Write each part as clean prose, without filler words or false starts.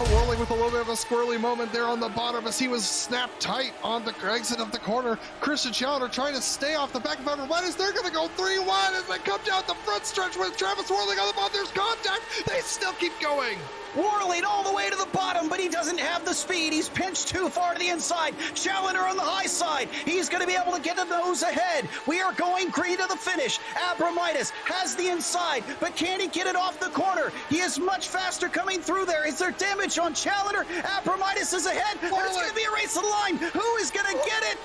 Rolling with a little bit of a squirrely moment there on the bottom as he was snapped tight on the exit of the corner. Christian Challenger trying to stay off the back of Everybody. They're going to go 3 wide as they come down the front stretch with Travis whirling on the bottom. There's contact. They still keep going. Whirling all the way to the bottom, but he doesn't have the speed. He's pinched too far to the inside. Challenger on the high side. He's going to be able to get the nose ahead. We are going green to the finish. Abramitis has the inside, but can he get it off the corner? He is much faster coming through there. Is there damage on Challenger? Abramitis is ahead. There's going to be a race to the line. Who is going to get it?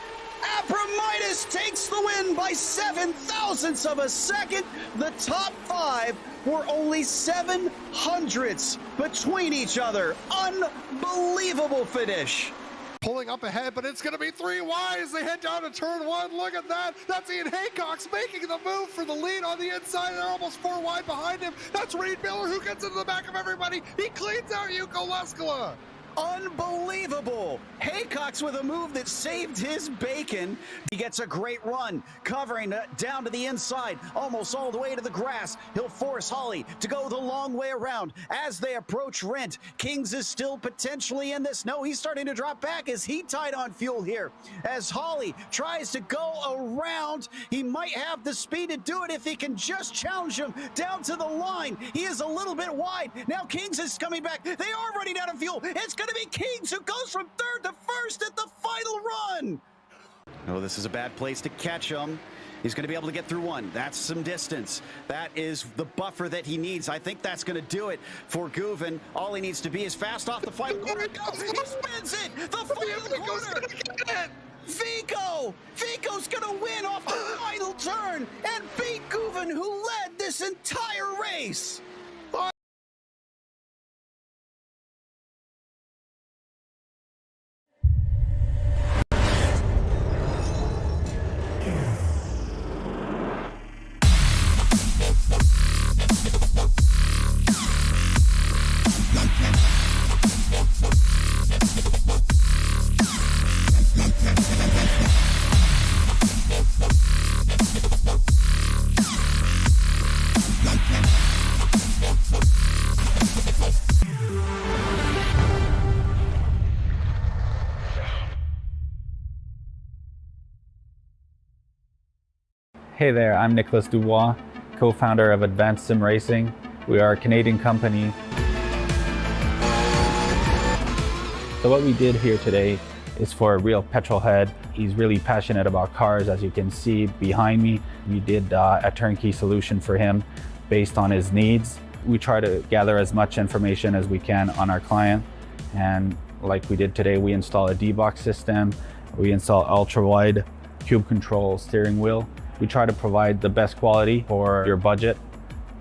Abramitis takes the win by 7 thousandths of a second. The top 5 were only 700ths between each other. Unbelievable finish. Pulling up ahead, but it's going to be 3 wide as they head down to turn 1. Look at that. That's Ian Haycox making the move for the lead on the inside. They're almost 4 wide behind him. That's Reed Miller who gets into the back of everybody. He cleans out Yuko Leskala. Unbelievable. Haycox with a move that saved his bacon. He gets a great run, covering down to the inside, almost all the way to the grass. He'll force Holly to go the long way around as they approach Rent. Kings is still potentially in this. No, he's starting to drop back as he tied on fuel here. As Holly tries to go around, he might have the speed to do it if he can just challenge him down to the line. He is a little bit wide. Now Kings is coming back. They are running out of fuel. It's going to be Kings who goes from 3rd to 1st at the final run. Oh, this is a bad place to catch him. He's going to be able to get through 1. That's some distance. That is the buffer that he needs. I think that's going to do it for Guven. All he needs to be is fast off the final corner. It goes. He spins it. The final corner. Vico's going to win off the final turn and beat Guven, who led this entire race. Hey there, I'm Nicholas Dubois, co-founder of Advanced SimRacing. We are a Canadian company. So what we did here today is for a real petrol head. He's really passionate about cars, as you can see behind me. We did a turnkey solution for him based on his needs. We try to gather as much information as we can on our client. And like we did today, we install a D-Box system. We install ultra-wide cube control steering wheel. We try to provide the best quality for your budget.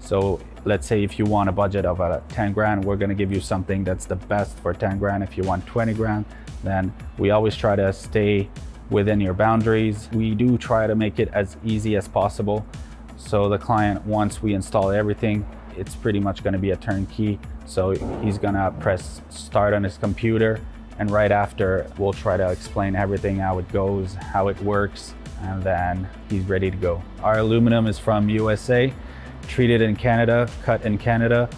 So let's say if you want a budget of 10 grand, we're gonna give you something that's the best for 10 grand. If you want 20 grand, then we always try to stay within your boundaries. We do try to make it as easy as possible. So the client, once we install everything, it's pretty much gonna be a turnkey. So he's gonna press start on his computer, and right after, we'll try to explain everything, how it goes, how it works, and then he's ready to go. Our aluminum is from USA, treated in Canada, cut in Canada.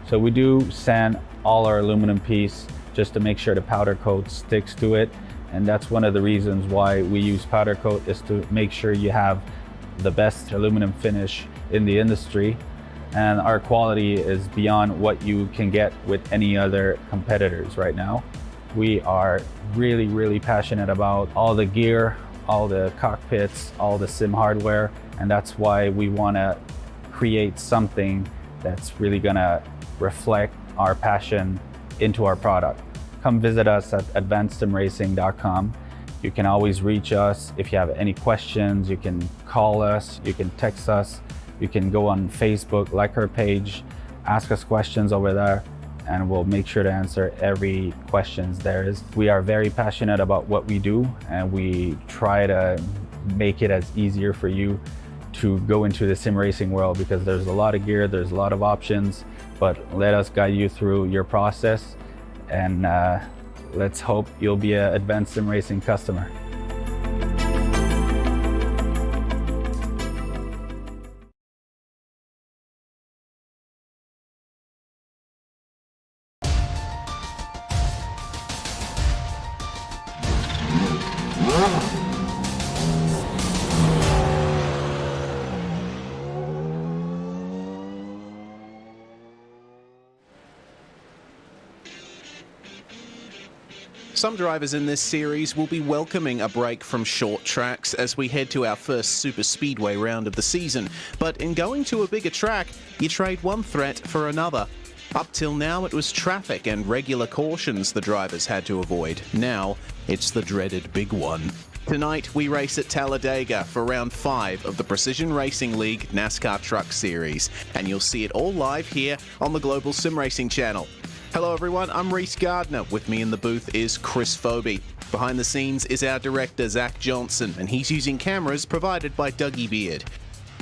So we do sand all our aluminum piece just to make sure the powder coat sticks to it. And that's one of the reasons why we use powder coat, is to make sure you have the best aluminum finish in the industry. And our quality is beyond what you can get with any other competitors right now. We are really, really passionate about all the gear, all the cockpits, all the sim hardware, and that's why we want to create something that's really gonna reflect our passion into our product. Come visit us at advancedsimracing.com. You can always reach us if you have any questions. You can call us, you can text us, you can go on Facebook, like our page, ask us questions over there, and we'll make sure to answer every questions there is. We are very passionate about what we do, and we try to make it as easier for you to go into the sim racing world, because there's a lot of gear, there's a lot of options, but let us guide you through your process, and let's hope you'll be an Advanced Sim Racing customer. Some drivers in this series will be welcoming a break from short tracks as we head to our first super speedway round of the season. But in going to a bigger track, you trade one threat for another. Up till now, it was traffic and regular cautions the drivers had to avoid. Now, it's the dreaded big one. Tonight, we race at Talladega for round 5 of the Precision Racing League NASCAR Truck Series, and you'll see it all live here on the Global SimRacing channel. Hello everyone, I'm Reese Gardner. With me in the booth is Chris Phoebe. Behind the scenes is our director, Zach Johnson, and he's using cameras provided by Dougie Beard.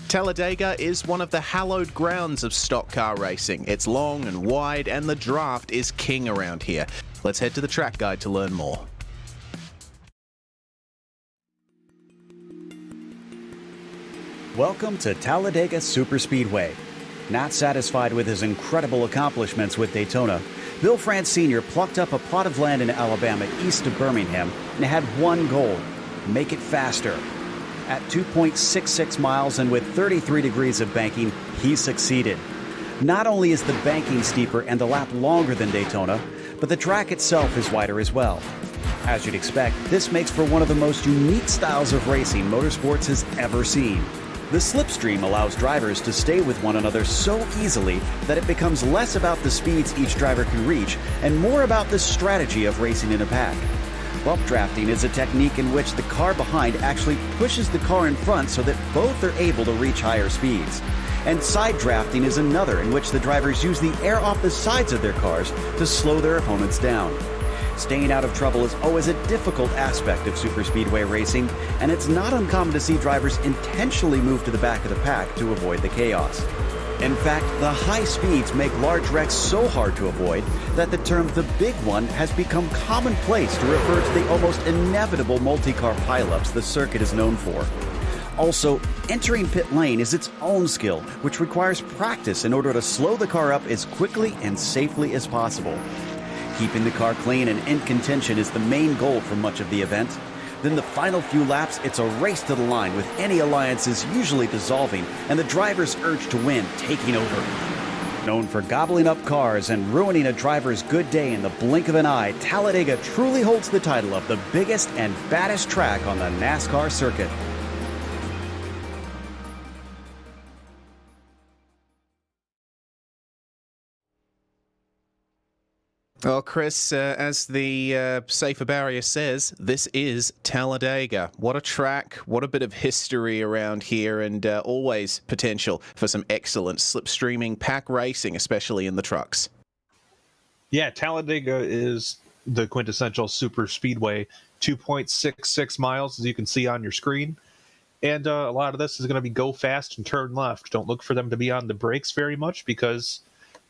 Talladega is one of the hallowed grounds of stock car racing. It's long and wide, and the draft is king around here. Let's head to the track guide to learn more. Welcome to Talladega Superspeedway. Not satisfied with his incredible accomplishments with Daytona, Bill France Sr. plucked up a plot of land in Alabama east of Birmingham and had one goal: make it faster. At 2.66 miles and with 33 degrees of banking, he succeeded. Not only is the banking steeper and the lap longer than Daytona, but the track itself is wider as well. As you'd expect, this makes for one of the most unique styles of racing motorsports has ever seen. The slipstream allows drivers to stay with one another so easily that it becomes less about the speeds each driver can reach and more about the strategy of racing in a pack. Bump drafting is a technique in which the car behind actually pushes the car in front so that both are able to reach higher speeds. And side drafting is another in which the drivers use the air off the sides of their cars to slow their opponents down. Staying out of trouble is always a difficult aspect of superspeedway racing, and it's not uncommon to see drivers intentionally move to the back of the pack to avoid the chaos. In fact, the high speeds make large wrecks so hard to avoid that the term "the big one" has become commonplace to refer to the almost inevitable multi-car pileups the circuit is known for. Also, entering pit lane is its own skill, which requires practice in order to slow the car up as quickly and safely as possible. Keeping the car clean and in contention is the main goal for much of the event. Then the final few laps, it's a race to the line, with any alliances usually dissolving and the driver's urge to win taking over. Known for gobbling up cars and ruining a driver's good day in the blink of an eye, Talladega truly holds the title of the biggest and baddest track on the NASCAR circuit. Well, Chris, as the safer barrier says, this is Talladega. What a track, what a bit of history around here, and always potential for some excellent slipstreaming pack racing, especially in the trucks. Yeah, Talladega is the quintessential super speedway, 2.66 miles, as you can see on your screen. And a lot of this is going to be go fast and turn left. Don't look for them to be on the brakes very much because,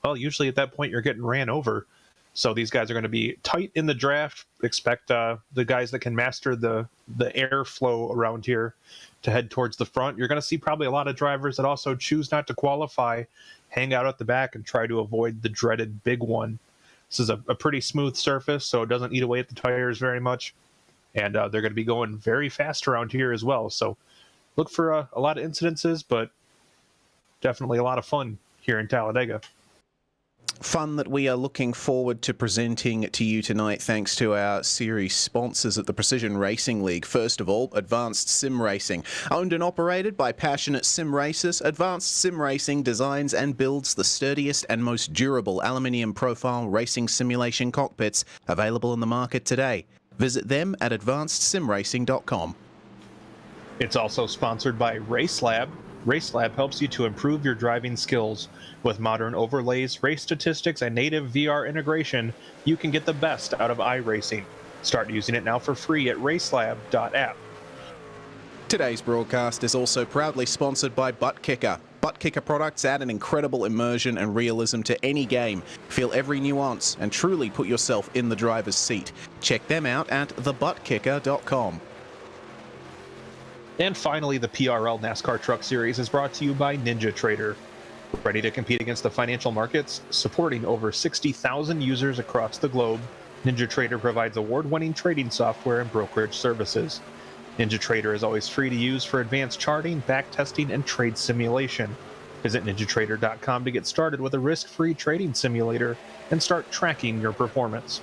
well, usually at that point you're getting ran over. So these guys are going to be tight in the draft. Expect the guys that can master the airflow around here to head towards the front. You're going to see probably a lot of drivers that also choose not to qualify, hang out at the back, and try to avoid the dreaded big one. This is a pretty smooth surface, so it doesn't eat away at the tires very much. And they're going to be going very fast around here as well. So look for a lot of incidences, but definitely a lot of fun here in Talladega. Fun that we are looking forward to presenting to you tonight thanks to our series sponsors at the Precision Racing League. First of all, Advanced SimRacing. Owned and operated by passionate SimRacers, Advanced SimRacing designs and builds the sturdiest and most durable aluminium profile racing simulation cockpits available in the market today. Visit them at advancedsimracing.com. It's also sponsored by RaceLab. RaceLab helps you to improve your driving skills. With modern overlays, race statistics, and native VR integration, you can get the best out of iRacing. Start using it now for free at RaceLab.app. Today's broadcast is also proudly sponsored by ButtKicker. ButtKicker products add an incredible immersion and realism to any game. Feel every nuance and truly put yourself in the driver's seat. Check them out at thebuttkicker.com. And finally, the PRL NASCAR Truck Series is brought to you by NinjaTrader. Ready to compete against the financial markets? Supporting over 60,000 users across the globe, NinjaTrader provides award-winning trading software and brokerage services. NinjaTrader is always free to use for advanced charting, backtesting, and trade simulation. Visit NinjaTrader.com to get started with a risk-free trading simulator and start tracking your performance.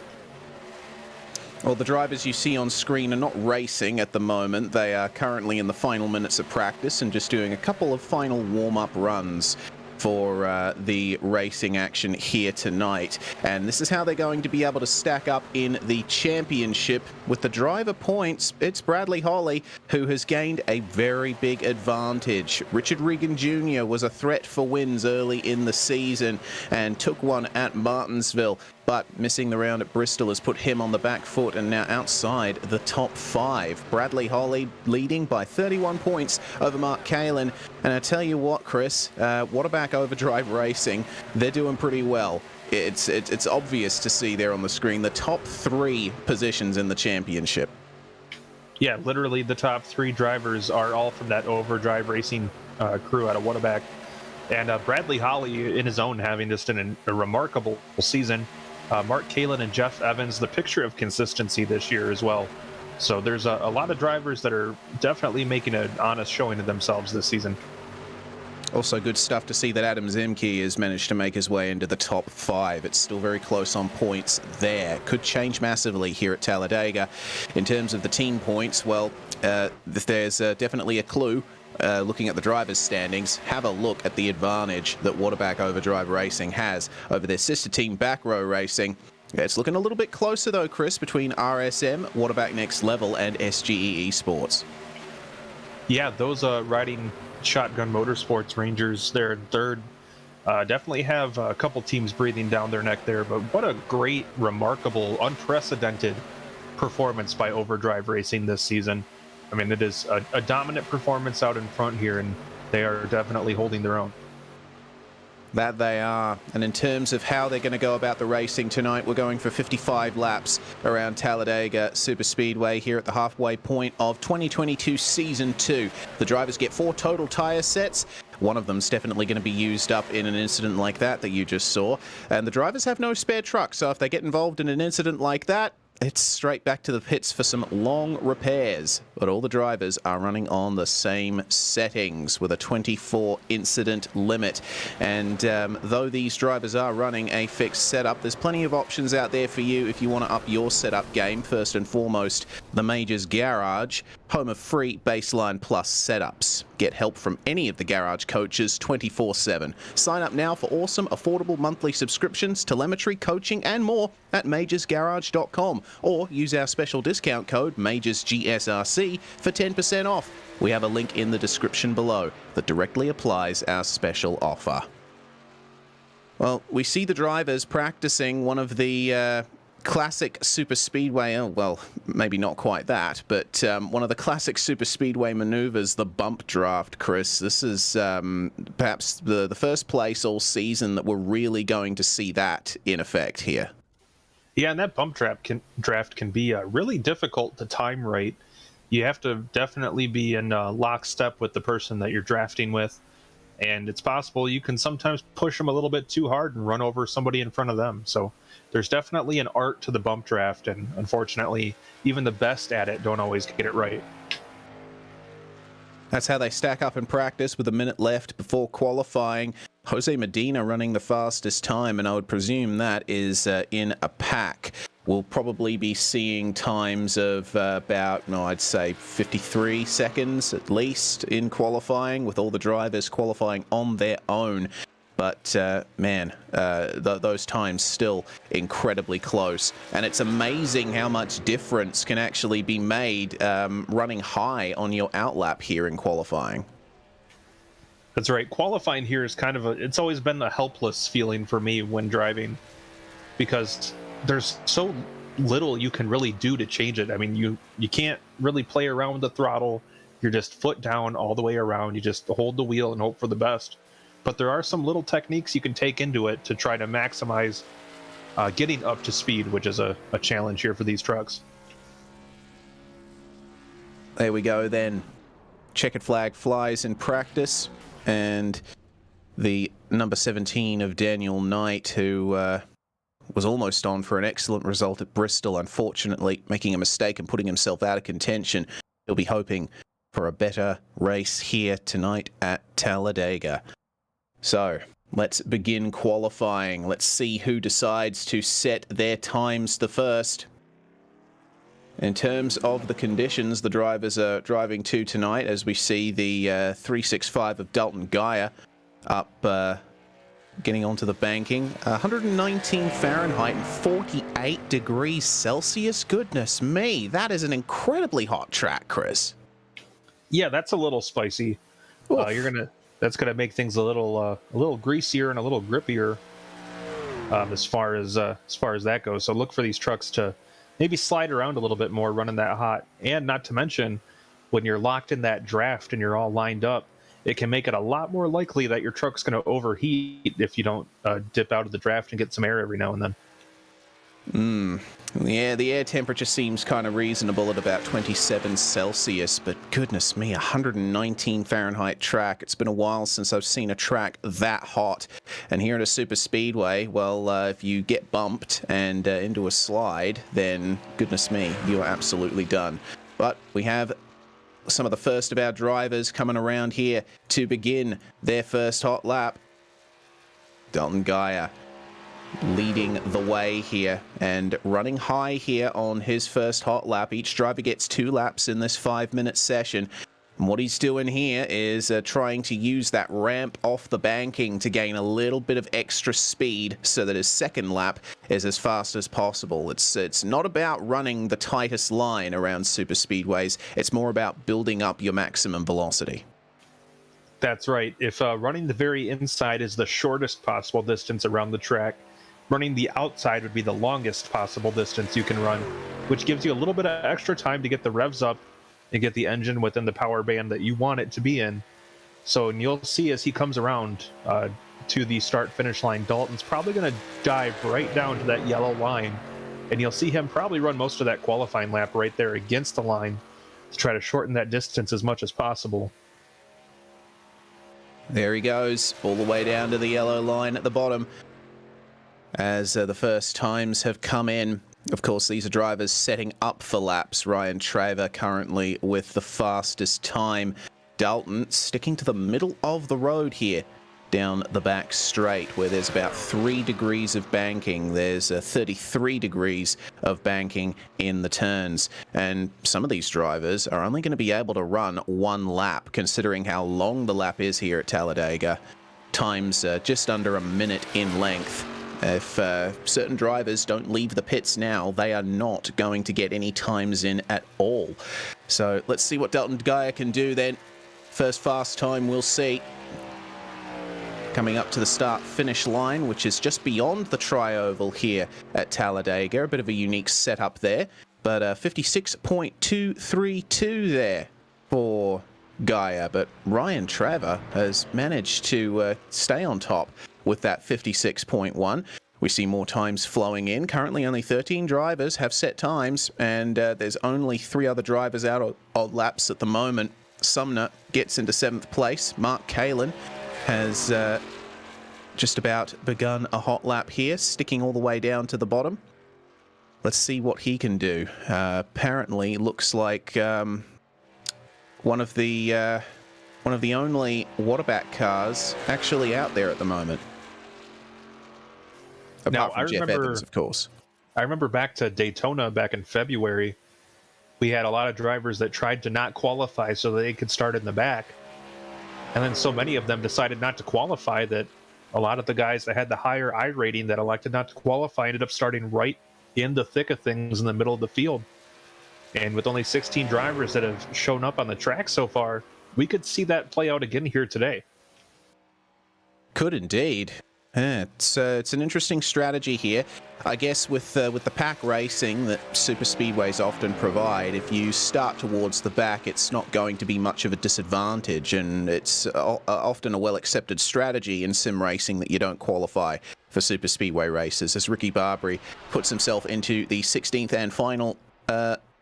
Well, the drivers you see on screen are not racing at the moment. They are currently in the final minutes of practice and just doing a couple of final warm-up runs for the racing action here tonight. And this is how they're going to be able to stack up in the championship. With the driver points, it's Bradley Holly who has gained a very big advantage. Richard Regan Jr. was a threat for wins early in the season and took one at Martinsville, but missing the round at Bristol has put him on the back foot and now outside the top 5. Bradley Holly leading by 31 points over Mark Kalin. And I tell you what, Chris, Waterback Overdrive Racing, they're doing pretty well. It's obvious to see there on the screen the top 3 positions in the championship. Yeah, literally the top 3 drivers are all from that Overdrive Racing crew out of Waterback. And Bradley Holly, in his own, having just a remarkable season. Mark Kalin and Jeff Evans, the picture of consistency this year as well. So there's a lot of drivers that are definitely making an honest showing of themselves this season. Also good stuff to see that Adam Zemke has managed to make his way into the top 5. It's still very close on points there. Could change massively here at Talladega. In terms of the team points, well, there's definitely a clue. Looking at the drivers' standings, have a look at the advantage that Waterback Overdrive Racing has over their sister team Back Row Racing. It's looking a little bit closer though, Chris, between RSM, Waterback Next Level, and SGE Esports. Yeah, those riding Shotgun Motorsports Rangers there in third definitely have a couple teams breathing down their neck there, but what a great, remarkable, unprecedented performance by Overdrive Racing this season. I mean, it is a dominant performance out in front here, and they are definitely holding their own. That they are. And in terms of how they're going to go about the racing tonight, we're going for 55 laps around Talladega Superspeedway here at the halfway point of 2022 Season 2. The drivers get 4 total tyre sets. One of them's definitely going to be used up in an incident like that you just saw. And the drivers have no spare truck, so if they get involved in an incident like that, it's straight back to the pits for some long repairs. But all the drivers are running on the same settings with a 24 incident limit. And though these drivers are running a fixed setup, there's plenty of options out there for you if you want to up your setup game. First and foremost, the Majors Garage, home of free Baseline Plus setups. Get help from any of the garage coaches 24/7. Sign up now for awesome, affordable monthly subscriptions, telemetry, coaching, and more at majorsgarage.com, or use our special discount code MajorsGSRC for 10% off. We have a link in the description below that directly applies our special offer. Well, we see the drivers practicing one of the classic super speedway, well, maybe not quite that, but one of the classic super speedway maneuvers, the bump draft, Chris. This is perhaps the first place all season that we're really going to see that in effect here. Yeah, and that bump draft can be really difficult to time right. You have to definitely be in lockstep with the person that you're drafting with, and it's possible you can sometimes push them a little bit too hard and run over somebody in front of them. So there's definitely an art to the bump draft, and unfortunately, even the best at it don't always get it right. That's how they stack up in practice with a minute left before qualifying. Jose Medina running the fastest time, and I would presume that is in a pack. We'll probably be seeing times of about, I'd say 53 seconds at least in qualifying, with all the drivers qualifying on their own. But man, those times still incredibly close. And it's amazing how much difference can actually be made running high on your outlap here in qualifying. That's right. Qualifying here is kind of it's always been a helpless feeling for me when driving, because there's so little you can really do to change it. I mean, you can't really play around with the throttle. You're just foot down all the way around. You just hold the wheel and hope for the best. But there are some little techniques you can take into it to try to maximize getting up to speed, which is a challenge here for these trucks. There we go then. Checkered flag flies in practice, and the number 17 of Daniel Knight, who was almost on for an excellent result at Bristol, unfortunately making a mistake and putting himself out of contention. He'll be hoping for a better race here tonight at Talladega. So let's begin qualifying. Let's see who decides to set their times the first. In terms of the conditions the drivers are driving to tonight, as we see the 365 of Dalton Geyer up, getting onto the banking. 119 Fahrenheit and 48 degrees Celsius. Goodness me, that is an incredibly hot track, Chris. Yeah, that's a little spicy. That's gonna make things a little greasier and a little grippier, as far as that goes. So look for these trucks to maybe slide around a little bit more running that hot. And not to mention, when you're locked in that draft and you're all lined up, it can make it a lot more likely that your truck's going to overheat if you don't dip out of the draft and get some air every now and then. Yeah, the air temperature seems kind of reasonable at about 27 Celsius, but goodness me, 119 Fahrenheit track. It's been a while since I've seen a track that hot. And here at a super speedway, well, if you get bumped and into a slide, then goodness me, you are absolutely done. But we have some of the first of our drivers coming around here to begin their first hot lap. Dalton Geyer leading the way here and running high here on his first hot lap. Each driver gets 2 laps in this 5-minute session. And what he's doing here is trying to use that ramp off the banking to gain a little bit of extra speed so that his second lap is as fast as possible. It's not about running the tightest line around super speedways. It's more about building up your maximum velocity. That's right. If running the very inside is the shortest possible distance around the track, running the outside would be the longest possible distance you can run, which gives you a little bit of extra time to get the revs up and get the engine within the power band that you want it to be in. So, and you'll see as he comes around to the start-finish line, Dalton's probably going to dive right down to that yellow line, and you'll see him probably run most of that qualifying lap right there against the line to try to shorten that distance as much as possible. There he goes, all the way down to the yellow line at the bottom. As the first times have come in, of course, these are drivers setting up for laps. Ryan Traver currently with the fastest time. Dalton sticking to the middle of the road here, down the back straight, where there's about 3 degrees of banking. There's 33 degrees of banking in the turns. And some of these drivers are only going to be able to run 1 lap, considering how long the lap is here at Talladega. Times just under a minute in length. If certain drivers don't leave the pits now, they are not going to get any times in at all. So let's see what Dalton Geyer can do then. First fast time we'll see. Coming up to the start-finish line, which is just beyond the tri-oval here at Talladega. A bit of a unique setup there, but 56.232 there for Geyer. But Ryan Traver has managed to stay on top with that 56.1. We see more times flowing in. Currently only 13 drivers have set times, and there's only 3 other drivers out of laps at the moment. Sumner gets into 7th place. Mark Kalin has just about begun a hot lap here, sticking all the way down to the bottom. Let's see what he can do. Apparently looks like one of the only waterback cars actually out there at the moment. Apart from Jeff Evans, of course. I remember back to Daytona back in February, we had a lot of drivers that tried to not qualify so that they could start in the back. And then so many of them decided not to qualify that a lot of the guys that had the higher I rating that elected not to qualify ended up starting right in the thick of things in the middle of the field. And with only 16 drivers that have shown up on the track so far, we could see that play out again here today. Could indeed. It's an interesting strategy here. I guess with the pack racing that super speedways often provide, if you start towards the back, it's not going to be much of a disadvantage, and it's often a well-accepted strategy in sim racing that you don't qualify for super speedway races, as Ricky Barbary puts himself into the 16th and final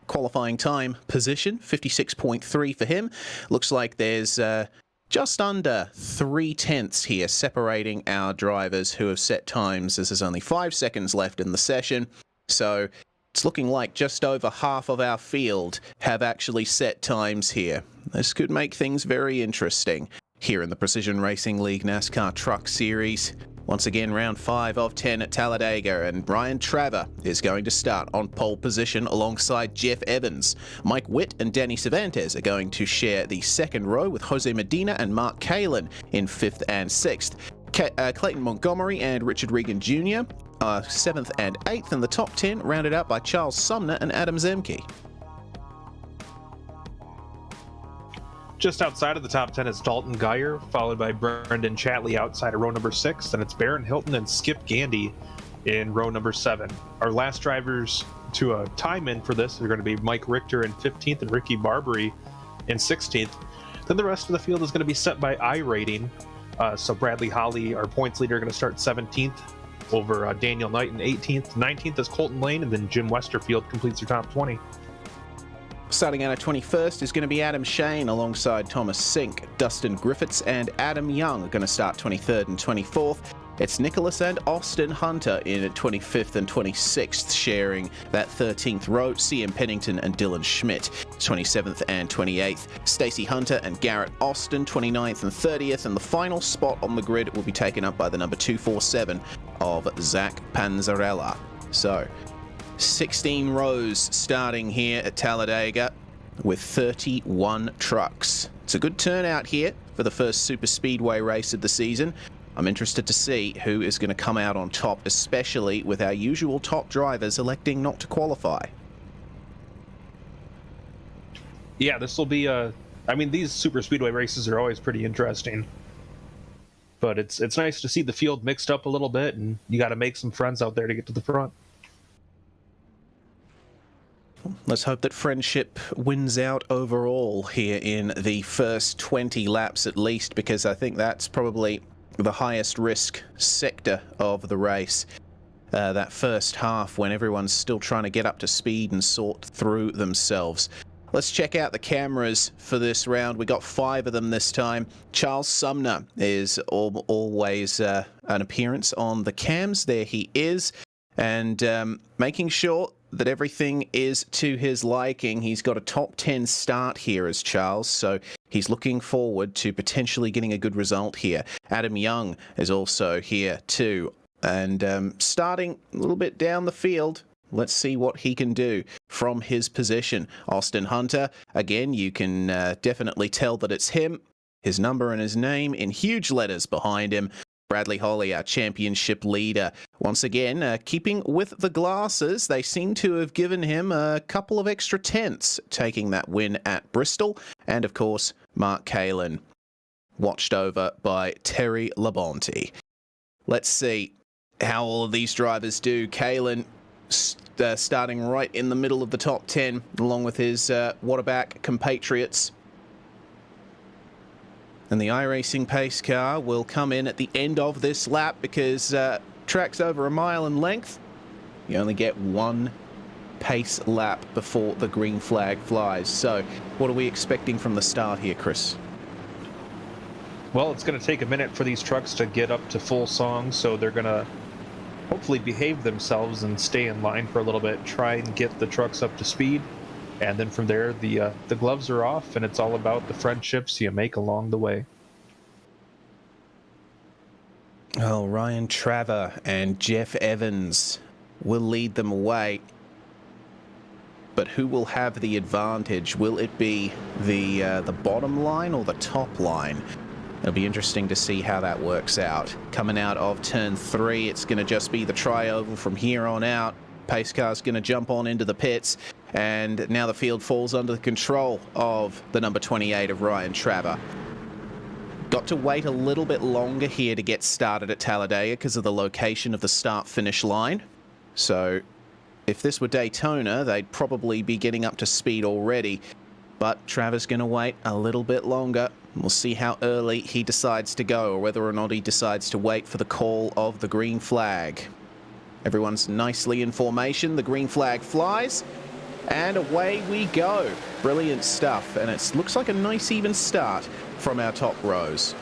qualifying time position, 56.3 for him. Looks like there's just under 3/10 here separating our drivers who have set times, as there's only 5 seconds left in the session. So it's looking like just over half of our field have actually set times here. This could make things very interesting here in the Precision Racing League NASCAR Truck Series. Once again, round 5 of 10 at Talladega, and Ryan Traver is going to start on pole position alongside Jeff Evans. Mike Witt and Danny Cervantes are going to share the second row with Jose Medina and Mark Kalin in 5th and 6th. Clayton Montgomery and Richard Regan Jr. are 7th and 8th, and the top 10 rounded out by Charles Sumner and Adam Zemke. Just outside of the top 10 is Dalton Geyer, followed by Brendan Chatley outside of row number 6. Then it's Barron Hilton and Skip Gandy in row number 7. Our last drivers to a time in for this are going to be Mike Richter in 15th and Ricky Barbary in 16th. Then the rest of the field is going to be set by iRating. So Bradley Holly, our points leader, going to start 17th over Daniel Knight in 18th. 19th is Colton Lane, and then Jim Westerfield completes your top 20. Starting out at 21st is going to be Adam Shane alongside Thomas Sink. Dustin Griffiths and Adam Young are going to start 23rd and 24th. It's Nicholas and Austin Hunter in at 25th and 26th, sharing that 13th row. CM Pennington and Dylan Schmidt, 27th and 28th. Stacey Hunter and Garrett Austin, 29th and 30th. And the final spot on the grid will be taken up by the number 247 of Zach Panzarella. So 16 rows starting here at Talladega with 31 trucks. It's a good turnout here for the first super speedway race of the season. I'm interested to see who is going to come out on top, especially with our usual top drivers electing not to qualify. Yeah, this will be I mean, these super speedway races are always pretty interesting. But it's nice to see the field mixed up a little bit, and you got to make some friends out there to get to the front. Let's hope that friendship wins out overall here in the first 20 laps at least, because I think that's probably the highest risk sector of the race. That first half when everyone's still trying to get up to speed and sort through themselves. Let's check out the cameras for this round. We got 5 of them this time. Charles Sumner is always an appearance on the cams. There he is. And making sure that everything is to his liking. He's got a top 10 start here as Charles, so he's looking forward to potentially getting a good result here. Adam Young is also here too, and starting a little bit down the field. Let's see what he can do from his position. Austin Hunter, again, you can definitely tell that it's him. His number and his name in huge letters behind him. Bradley Holly, our championship leader. Once again, keeping with the glasses, they seem to have given him a couple of extra tenths, taking that win at Bristol. And of course, Mark Kalin, watched over by Terry Labonte. Let's see how all of these drivers do. Kalin starting right in the middle of the top 10, along with his Waterback compatriots. And the iRacing pace car will come in at the end of this lap because track's over a mile in length. You only get one pace lap before the green flag flies. So what are we expecting from the start here, Chris? Well, it's going to take a minute for these trucks to get up to full song, so they're going to hopefully behave themselves and stay in line for a little bit, try and get the trucks up to speed. And then from there, the gloves are off, and it's all about the friendships you make along the way. Well, Ryan Traver and Jeff Evans will lead them away. But who will have the advantage? Will it be the bottom line or the top line? It'll be interesting to see how that works out. Coming out of turn 3, it's going to just be the tri-oval from here on out. Pace car's going to jump on into the pits, and now the field falls under the control of the number 28 of Ryan Traver. Got to wait a little bit longer here to get started at Talladega because of the location of the start-finish line. So if this were Daytona, they'd probably be getting up to speed already. But Traver's going to wait a little bit longer. We'll see how early he decides to go, or whether or not he decides to wait for the call of the green flag. Everyone's nicely in formation. The green flag flies, and away we go. Brilliant stuff, and it looks like a nice even start from our top rows.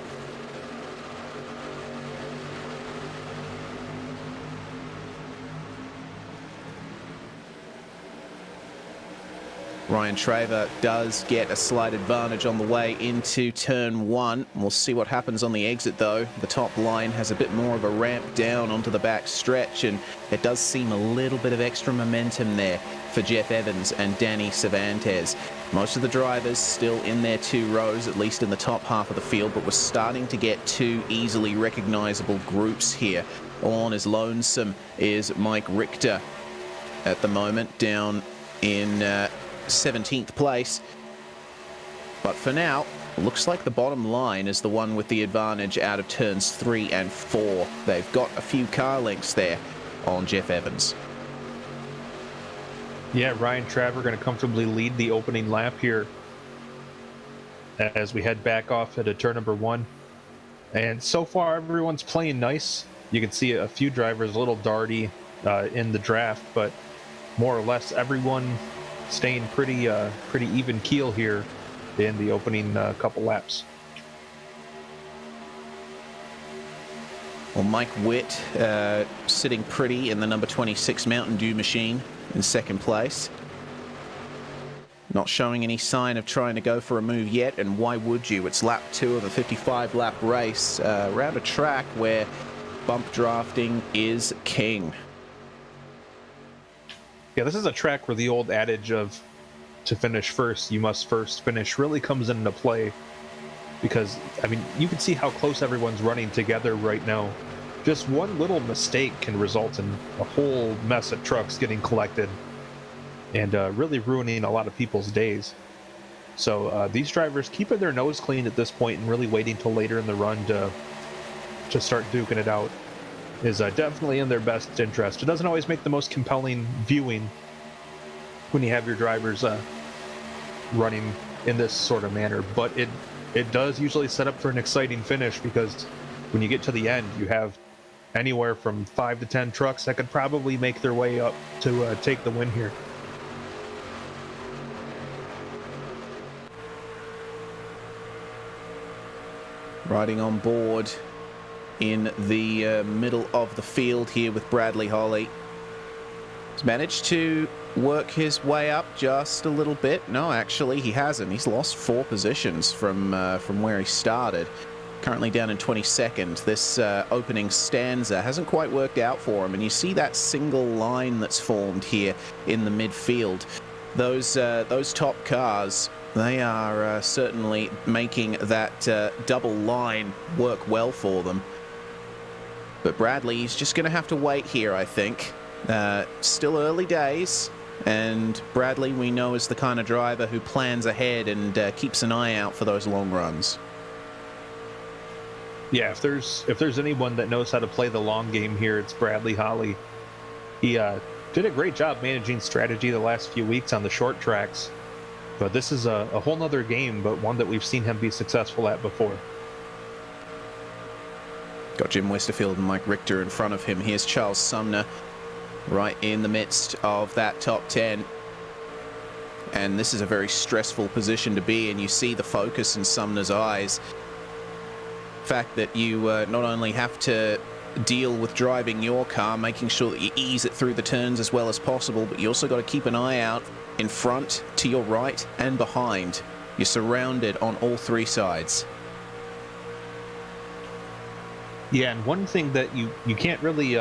Ryan Traver does get a slight advantage on the way into turn 1. We'll see what happens on the exit though. The top line has a bit more of a ramp down onto the back stretch, and it does seem a little bit of extra momentum there for Jeff Evans and Danny Cervantes. Most of the drivers still in their 2 rows, at least in the top half of the field, but we're starting to get 2 easily recognizable groups here. All on his lonesome is Mike Richter at the moment, down in 17th place. But for now, looks like the bottom line is the one with the advantage out of turns 3 and 4. They've got a few car lengths there on Jeff Evans. Yeah, Ryan Traver going to comfortably lead the opening lap here as we head back off into turn number 1. And so far, everyone's playing nice. You can see a few drivers a little darty in the draft, but more or less everyone staying pretty even keel here in the opening couple laps. Well, Mike Witt sitting pretty in the number 26 Mountain Dew machine in second place. Not showing any sign of trying to go for a move yet, and why would you? It's lap 2 of a 55-lap race around a track where bump drafting is king. Yeah, this is a track where the old adage of to finish first, you must first finish really comes into play, because, I mean, you can see how close everyone's running together right now. Just one little mistake can result in a whole mess of trucks getting collected and really ruining a lot of people's days. So these drivers keeping their nose clean at this point and really waiting till later in the run to start duking it out is definitely in their best interest. It doesn't always make the most compelling viewing when you have your drivers running in this sort of manner, but it does usually set up for an exciting finish, because when you get to the end, you have anywhere from 5 to 10 trucks that could probably make their way up to take the win here. Riding on board in the middle of the field here with Bradley Holly. He's managed to work his way up just a little bit. No, actually, he hasn't. He's lost 4 positions from where he started. Currently down in 22nd. This opening stanza hasn't quite worked out for him, and you see that single line that's formed here in the midfield. Those top cars, they are certainly making that double line work well for them. But Bradley's just going to have to wait here, I think. Still early days, and Bradley, we know, is the kind of driver who plans ahead and keeps an eye out for those long runs. Yeah, if there's anyone that knows how to play the long game here, it's Bradley Holly. He did a great job managing strategy the last few weeks on the short tracks, but this is a whole nother game, but one that we've seen him be successful at before. Got Jim Westerfield and Mike Richter in front of him. Here's Charles Sumner right in the midst of that top 10. And this is a very stressful position to be in. You see the focus in Sumner's eyes. The fact that you not only have to deal with driving your car, making sure that you ease it through the turns as well as possible, but you also got to keep an eye out in front, to your right, and behind. You're surrounded on all 3 sides. Yeah, and one thing that you can't really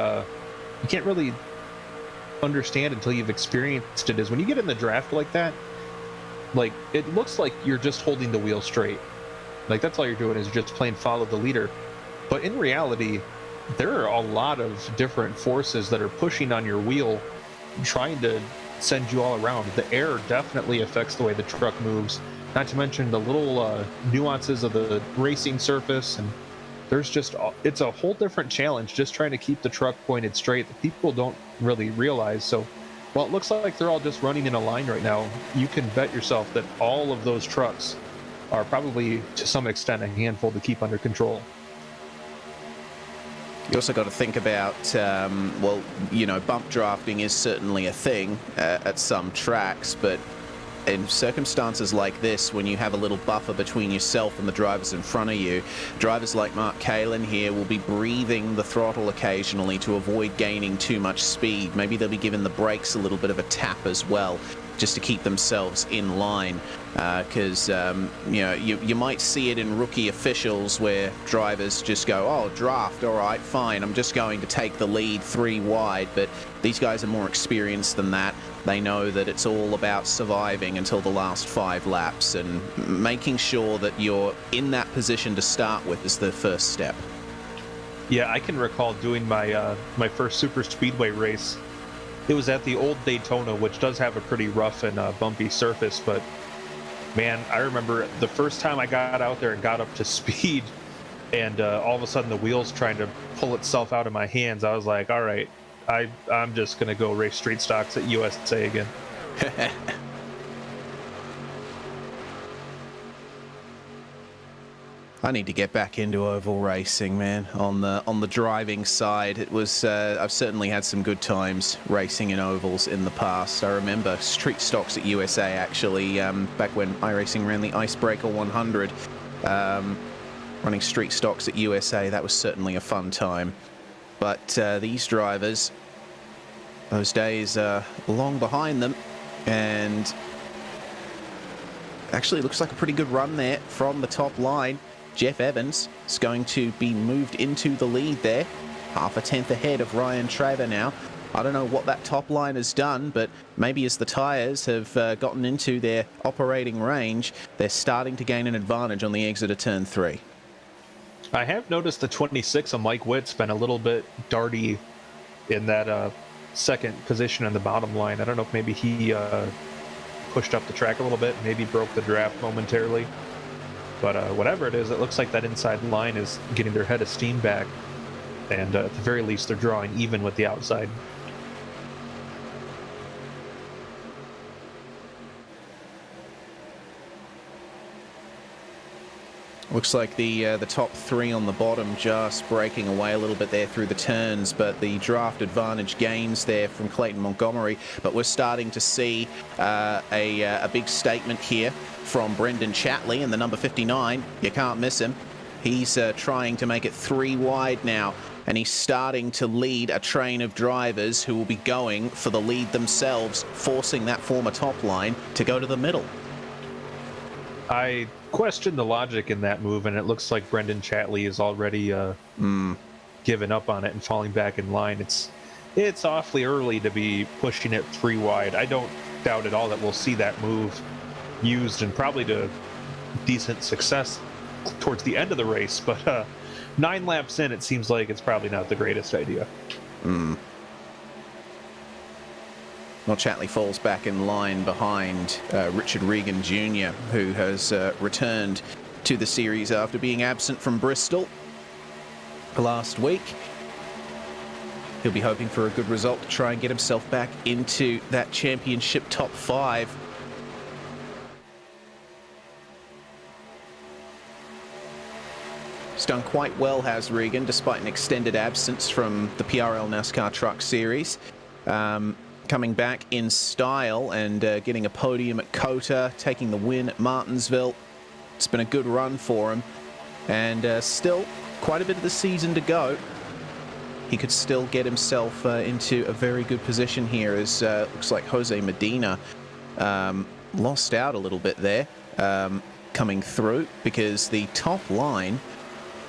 understand until you've experienced it is when you get in the draft like that, like, it looks like you're just holding the wheel straight. Like, that's all you're doing is just playing follow the leader. But in reality, there are a lot of different forces that are pushing on your wheel, trying to send you all around. The air definitely affects the way the truck moves, not to mention the little nuances of the racing surface, and it's a whole different challenge just trying to keep the truck pointed straight that people don't really realize. So while it looks like they're all just running in a line right now, you can bet yourself that all of those trucks are probably, to some extent, a handful to keep under control. You also got to think about, well, you know, bump drafting is certainly a thing at some tracks, but in circumstances like this, when you have a little buffer between yourself and the drivers in front of you, drivers like Mark Kalin here will be breathing the throttle occasionally to avoid gaining too much speed. Maybe they'll be giving the brakes a little bit of a tap as well just to keep themselves in line. Because you might see it in rookie officials where drivers just go, oh, draft, all right, fine, I'm just going to take the lead 3 wide. But these guys are more experienced than that. They know that it's all about surviving until the last 5 laps, and making sure that you're in that position to start with is the first step. Yeah, I can recall doing my my first super speedway race. It was at the old Daytona, which does have a pretty rough and bumpy surface, but man, I remember the first time I got out there and got up to speed, and all of a sudden the wheel's trying to pull itself out of my hands. I was like, all right, I'm just going to go race street stocks at USA again. I need to get back into oval racing, man. On the driving side, it was I've certainly had some good times racing in ovals in the past. I remember street stocks at USA, actually, back when iRacing ran the Icebreaker 100. Running street stocks at USA, that was certainly a fun time. But these drivers, those days are long behind them, and actually looks like a pretty good run there from the top line. Jeff Evans is going to be moved into the lead there, half a tenth ahead of Ryan Traver now. I don't know what that top line has done, but maybe as the tyres have gotten into their operating range, they're starting to gain an advantage on the exit of turn 3. I have noticed the 26 of Mike Witt's been a little bit darty in that second position on the bottom line. I don't know if maybe he pushed up the track a little bit, maybe broke the draft momentarily. But whatever it is, it looks like that inside line is getting their head of steam back. And at the very least, they're drawing even with the outside. Looks like the top 3 on the bottom just breaking away a little bit there through the turns, but the draft advantage gains there from Clayton Montgomery. But we're starting to see a big statement here from Brendan Chatley in the number 59. You can't miss him. He's trying to make it 3 wide now, and he's starting to lead a train of drivers who will be going for the lead themselves, forcing that former top line to go to the middle. I question the logic in that move, and it looks like Brendan Chatley is already given up on it and falling back in line. It's awfully early to be pushing it 3 wide. I don't doubt at all that we'll see that move used, and probably to decent success towards the end of the race, but 9 laps in, it seems like it's probably not the greatest idea. Well, Chatley falls back in line behind Richard Regan Jr., who has returned to the series after being absent from Bristol last week. He'll be hoping for a good result to try and get himself back into that championship top 5. He's done quite well, has Regan, despite an extended absence from the PRL NASCAR Truck Series. Coming back in style and getting a podium at COTA, taking the win at Martinsville. It's been a good run for him, and still quite a bit of the season to go. He could still get himself into a very good position here, as looks like Jose Medina lost out a little bit there coming through, because the top line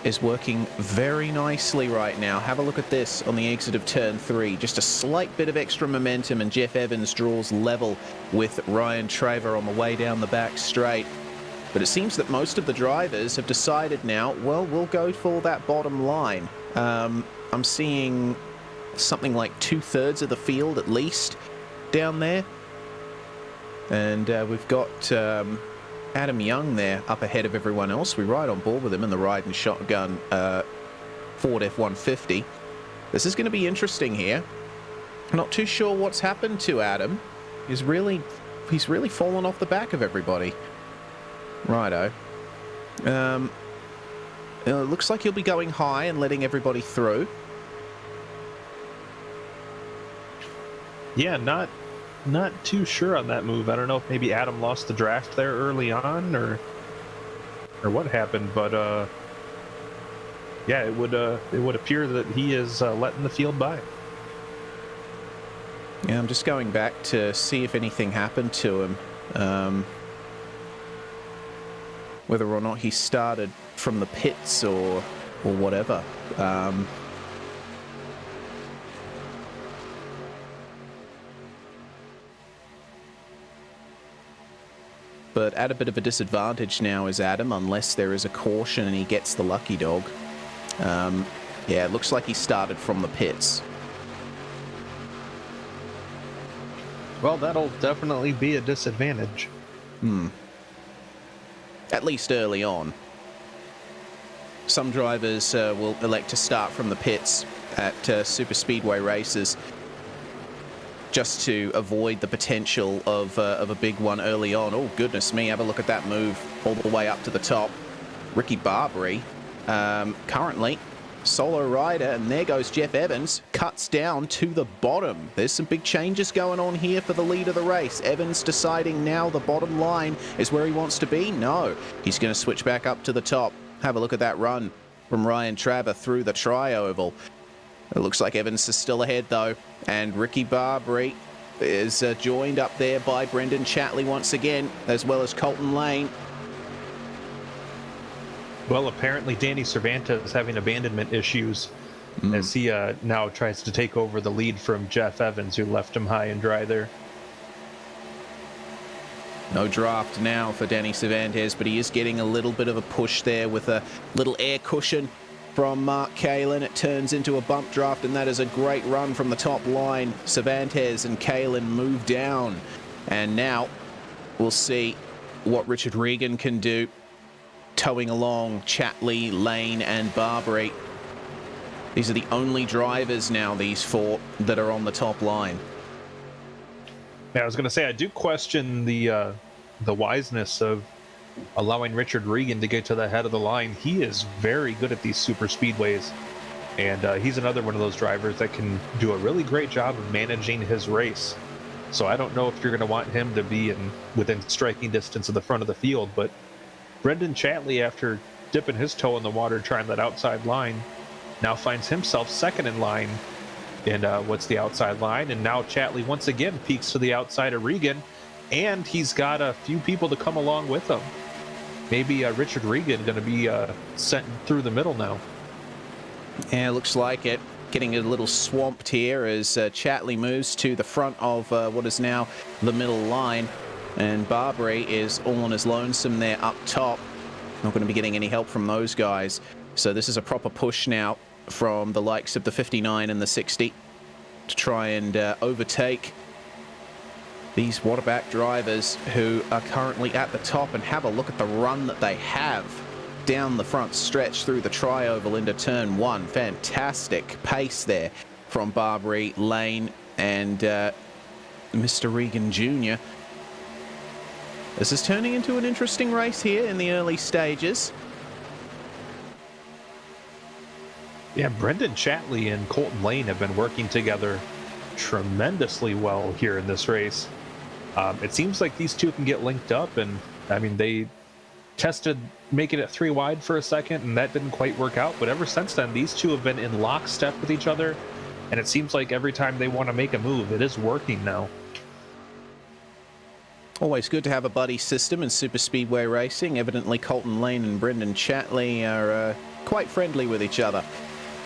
is working very nicely right now. Have a look at this on the exit of turn 3. Just a slight bit of extra momentum, and Jeff Evans draws level with Ryan Traver on the way down the back straight. But it seems that most of the drivers have decided now, well, we'll go for that bottom line. I'm seeing something like 2/3 of the field at least down there. And we've got Adam Young there up ahead of everyone else. We ride on board with him in the ride and shotgun Ford F-150. This is going to be interesting here. Not too sure what's happened to Adam. He's really fallen off the back of everybody. Righto. It looks like he'll be going high and letting everybody through. Yeah, not too sure on that move. I don't know if maybe Adam lost the draft there early on, or what happened, but yeah, it would appear that he is letting the field by. Yeah, I'm just going back to see if anything happened to him. Whether or not he started from the pits or whatever. But at a bit of a disadvantage now is Adam, unless there is a caution and he gets the lucky dog. Yeah, it looks like he started from the pits. Well, that'll definitely be a disadvantage. At least early on. Some drivers will elect to start from the pits at super speedway races just to avoid the potential of a big one early on. Oh, goodness me, have a look at that move all the way up to the top. Ricky Barbary, currently solo rider, and there goes Jeff Evans, cuts down to the bottom. There's some big changes going on here for the lead of the race. Evans deciding now the bottom line is where he wants to be. No, he's going to switch back up to the top. Have a look at that run from Ryan Traver through the tri-oval. It looks like Evans is still ahead though, and Ricky Barbary is joined up there by Brendan Chatley once again, as well as Colton Lane. Well, apparently Danny Cervantes is having abandonment issues as he now tries to take over the lead from Jeff Evans, who left him high and dry there. No draft now for Danny Cervantes, but he is getting a little bit of a push there with a little air cushion from Mark Kalin. It turns into a bump draft, and that is a great run from the top line. Cervantes and Kalin move down, and now we'll see what Richard Regan can do, towing along Chatley, Lane, and Barbary. These are the only drivers now, these four, that are on the top line. Yeah, I was going to say, I do question the wiseness of allowing Richard Regan to get to the head of the line. He is very good at these super speedways, and he's another one of those drivers that can do a really great job of managing his race. So I don't know if you're going to want him to be within striking distance of the front of the field, but Brendan Chatley, after dipping his toe in the water trying that outside line, now finds himself second in line in what's the outside line, and now Chatley once again peeks to the outside of Regan, and he's got a few people to come along with him. Maybe Richard Regan going to be sent through the middle now. Yeah, looks like it. Getting a little swamped here as Chatley moves to the front of what is now the middle line, and Barbary is all on his lonesome there up top. Not going to be getting any help from those guys. So this is a proper push now from the likes of the 59 and the 60 to try and overtake these Waterback drivers who are currently at the top. And have a look at the run that they have down the front stretch through the tri-oval into turn one. Fantastic pace there from Barbary, Lane, and Mr. Regan Jr. This is turning into an interesting race here in the early stages. Yeah, Brendan Chatley and Colton Lane have been working together tremendously well here in this race. It seems like these two can get linked up, and I mean, they tested making it 3 wide for a second, and that didn't quite work out, but ever since then, these two have been in lockstep with each other, and it seems like every time they want to make a move, it is working now. Always good to have a buddy system in super speedway racing. Evidently, Colton Lane and Brendan Chatley are quite friendly with each other,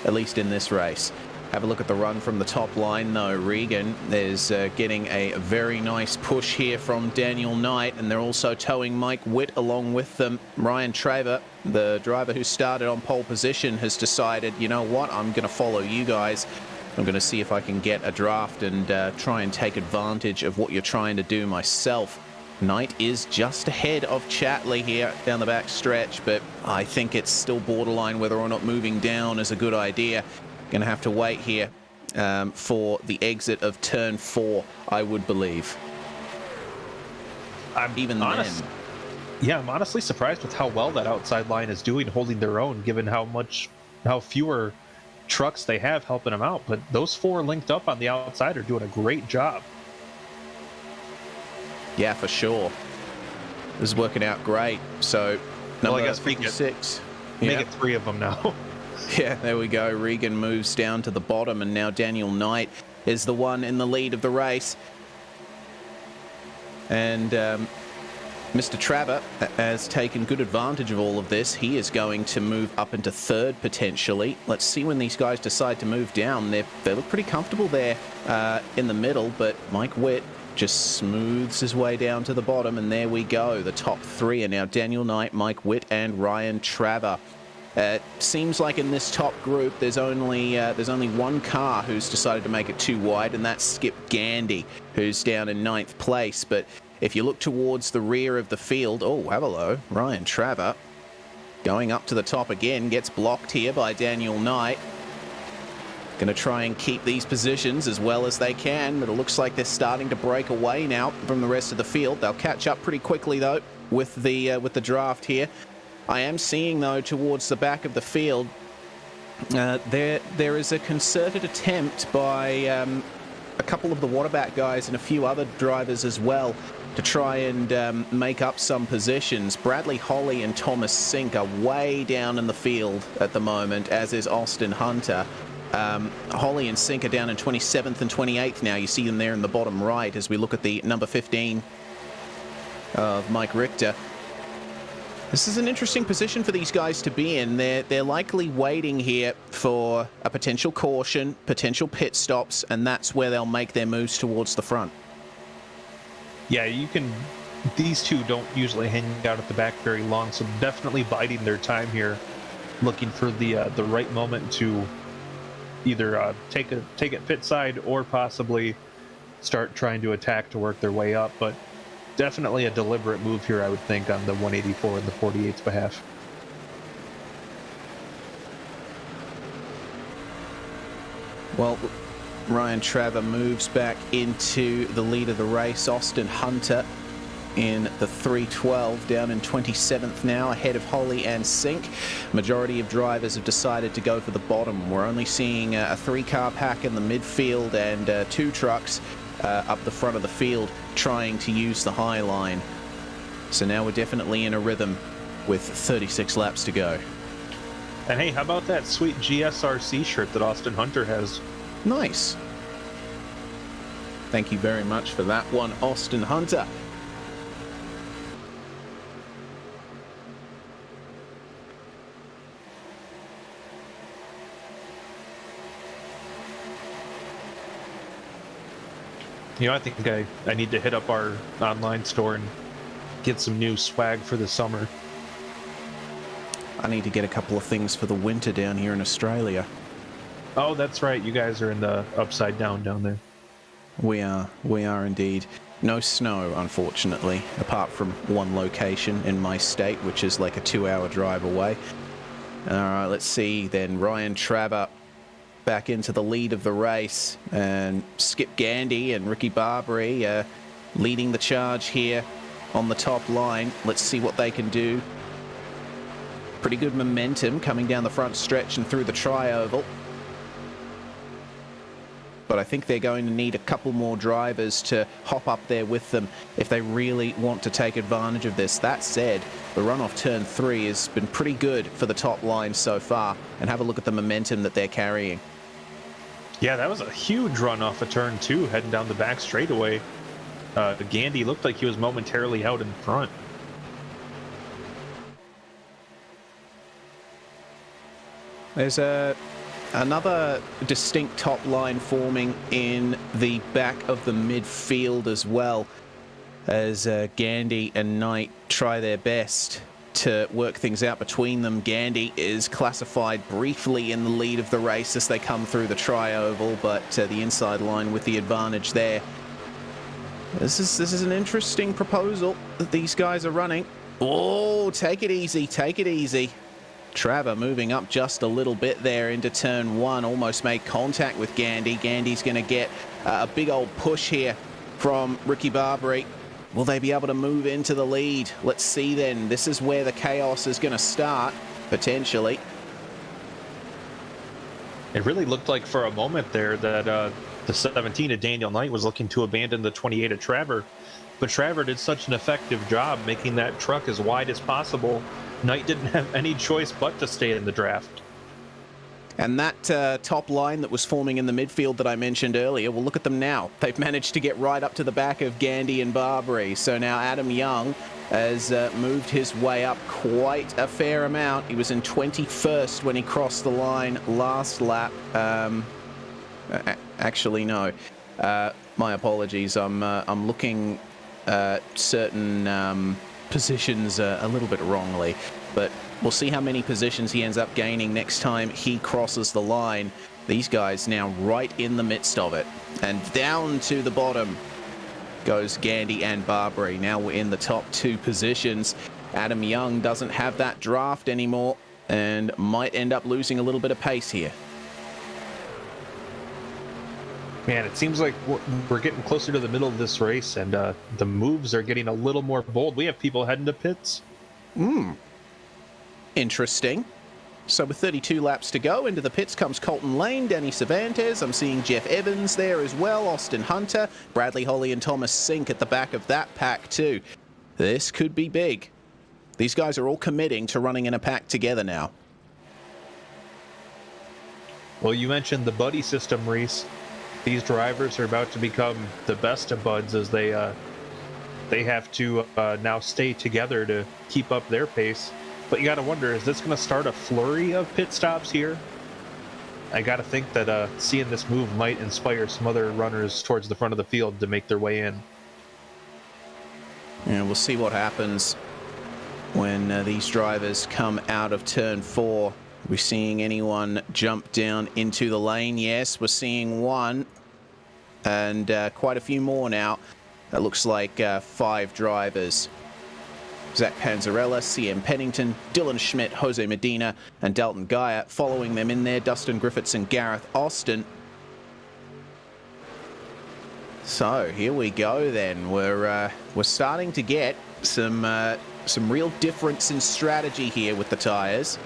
at least in this race. Have a look at the run from the top line, though. Regan is getting a very nice push here from Daniel Knight, and they're also towing Mike Witt along with them. Ryan Traver, the driver who started on pole position, has decided, you know what, I'm going to follow you guys. I'm going to see if I can get a draft and try and take advantage of what you're trying to do myself. Knight is just ahead of Chatley here down the back stretch, but I think it's still borderline whether or not moving down is a good idea. Going to have to wait here for the exit of turn 4, I would believe. Even then. Yeah, I'm honestly surprised with how well that outside line is doing, holding their own, given how fewer trucks they have helping them out. But those 4 linked up on the outside are doing a great job. Yeah, for sure. This is working out great. So, number I guess 56. Make it 3 of them now. Yeah, there we go. Regan moves down to the bottom, and now Daniel Knight is the one in the lead of the race. And Mr. Traver has taken good advantage of all of this. He is going to move up into third potentially. Let's see when these guys decide to move down. They look pretty comfortable there in the middle, but Mike Witt just smooths his way down to the bottom, and there we go. The top three are now Daniel Knight, Mike Witt, and Ryan Traver. It seems like in this top group there's only one car who's decided to make it too wide, and that's Skip Gandy, who's down in 9th place. But if you look towards the rear of the field, oh, hello, Ryan Traver going up to the top again, gets blocked here by Daniel Knight. Going to try and keep these positions as well as they can, but it looks like they're starting to break away now from the rest of the field. They'll catch up pretty quickly though with the draft here. I am seeing though towards the back of the field there is a concerted attempt by a couple of the Waterback guys and a few other drivers as well to try and make up some positions. Bradley Holly and Thomas Sink are way down in the field at the moment, as is Austin Hunter. Holly and Sink are down in 27th and 28th now. You see them there in the bottom right as we look at the number 15 of Mike Richter. This is an interesting position for these guys to be in. They're likely waiting here for a potential caution, potential pit stops, and that's where they'll make their moves towards the front. Yeah, these two don't usually hang out at the back very long, so definitely biding their time here, looking for the right moment to either take it pit side or possibly start trying to attack to work their way up. But definitely a deliberate move here, I would think, on the 184 and the 48's behalf. Well, Ryan Traver moves back into the lead of the race. Austin Hunter in the 312, down in 27th now, ahead of Holly and Sink. Majority of drivers have decided to go for the bottom. We're only seeing a 3-car pack in the midfield and 2 trucks up the front of the field trying to use the high line. So now we're definitely in a rhythm with 36 laps to go. And hey, how about that sweet GSRC shirt that Austin Hunter has? Nice. Thank you very much for that one, Austin Hunter. You know, I think I need to hit up our online store and get some new swag for the summer. I need to get a couple of things for the winter down here in Australia. Oh, that's right. You guys are in the upside down there. We are indeed. No snow, unfortunately, apart from one location in my state, which is like a 2-hour drive away. All right, let's see then. Ryan Traver back into the lead of the race, and Skip Gandy and Ricky Barbary leading the charge here on the top line. Let's see what they can do. Pretty good momentum coming down the front stretch and through the tri-oval. But I think they're going to need a couple more drivers to hop up there with them if they really want to take advantage of this. That said, the run off turn 3 has been pretty good for the top line so far, and have a look at the momentum that they're carrying. Yeah, that was a huge run off of turn 2 heading down the back straightaway. Gandy looked like he was momentarily out in front. There's another distinct top line forming in the back of the midfield as well, as Gandy and Knight try their best to work things out between them. Gandy is classified briefly in the lead of the race as they come through the tri-oval, but the inside line with the advantage there. This is an interesting proposal that these guys are running. Oh, take it easy, take it easy. Traver moving up just a little bit there into turn 1, almost made contact with Gandy. Gandy's going to get a big old push here from Ricky Barbary. Will they be able to move into the lead? Let's see then. This is where the chaos is going to start, potentially. It really looked like for a moment there that the 17 of Daniel Knight was looking to abandon the 28 of Traver. But Traver did such an effective job making that truck as wide as possible. Knight didn't have any choice but to stay in the draft. And that top line that was forming in the midfield that I mentioned earlier, well, look at them now. They've managed to get right up to the back of Gandy and Barbary. So now Adam Young has moved his way up quite a fair amount. He was in 21st when he crossed the line last lap. Actually, no. My apologies. I'm looking certain positions a little bit wrongly, but we'll see how many positions he ends up gaining next time he crosses the line. These guys now right in the midst of it. And down to the bottom goes Gandy and Barbary. Now we're in the top 2 positions. Adam Young doesn't have that draft anymore and might end up losing a little bit of pace here. Man, it seems like we're getting closer to the middle of this race, and the moves are getting a little more bold. We have people heading to pits. Interesting. So with 32 laps to go, into the pits comes Colton Lane, Danny Cervantes. I'm seeing Jeff Evans there as well, Austin Hunter, Bradley Holly and Thomas Sink at the back of that pack too. This could be big. These guys are all committing to running in a pack together now. Well, you mentioned the buddy system, Reese. These drivers are about to become the best of buds as they have to now stay together to keep up their pace. But you got to wonder, is this going to start a flurry of pit stops here? I got to think that seeing this move might inspire some other runners towards the front of the field to make their way in. Yeah, we'll see what happens when these drivers come out of turn 4. Are we seeing anyone jump down into the lane? Yes, we're seeing one. And quite a few more now. That looks like 5 drivers. Zach Panzarella, CM Pennington, Dylan Schmidt, Jose Medina, and Dalton Geyer. Following them in there, Dustin Griffiths and Gareth Austin. So here we go then. We're starting to get some real difference in strategy here with the tyres.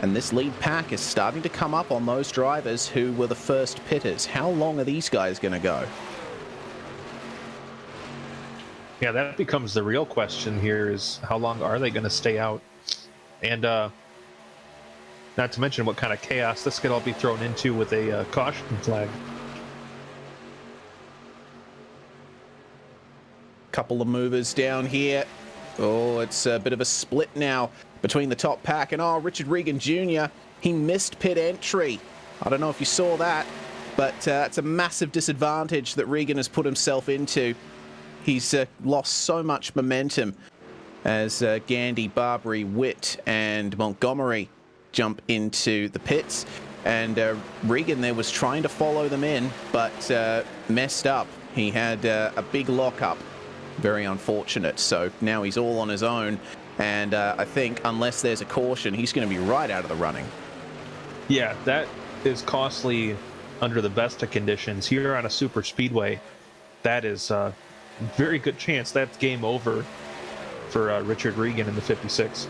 And this lead pack is starting to come up on those drivers who were the first pitters. How long are these guys going to go? Yeah, that becomes the real question here, is how long are they going to stay out? And not to mention what kind of chaos this could all be thrown into with a caution flag. Couple of movers down here. Oh, it's a bit of a split now between the top pack. And Richard Regan Jr., he missed pit entry. I don't know if you saw that, but it's a massive disadvantage that Regan has put himself into. He's lost so much momentum as Gandy, Barbary, Witt, and Montgomery jump into the pits. And Regan there was trying to follow them in, but messed up. He had a big lockup. Very unfortunate. So now he's all on his own. And I think unless there's a caution, he's going to be right out of the running. Yeah, that is costly under the best of conditions. Here on a super speedway, that is very good chance that's game over for Richard Regan in the 56.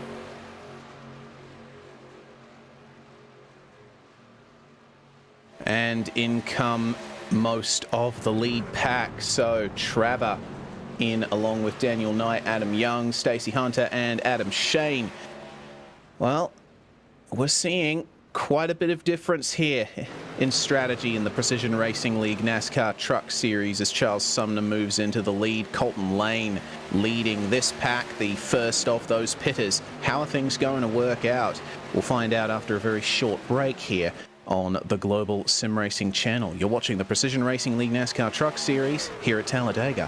And in come most of the lead pack. So Trevor in along with Daniel Knight, Adam Young, Stacey Hunter, and Adam Shane. Well, we're seeing quite a bit of difference here in strategy in the Precision Racing League NASCAR Truck Series as Charles Sumner moves into the lead. Colton Lane leading this pack, the first of those pitters. How are things going to work out? We'll find out after a very short break here on the Global Sim Racing channel. You're watching the Precision Racing League NASCAR Truck Series here at Talladega.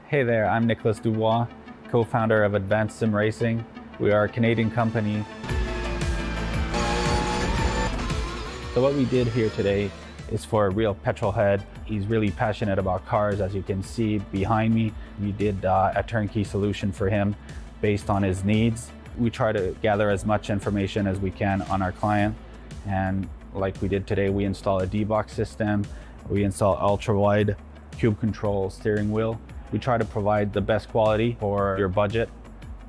Hey there, I'm Nicholas Dubois, co-founder of Advanced Sim Racing. We are a Canadian company. So what we did here today is for a real petrol head. He's really passionate about cars, as you can see behind me. We did a turnkey solution for him based on his needs. We try to gather as much information as we can on our client, and like we did today, we install a D-box system, we install ultra-wide cube control steering wheel. We try to provide the best quality for your budget.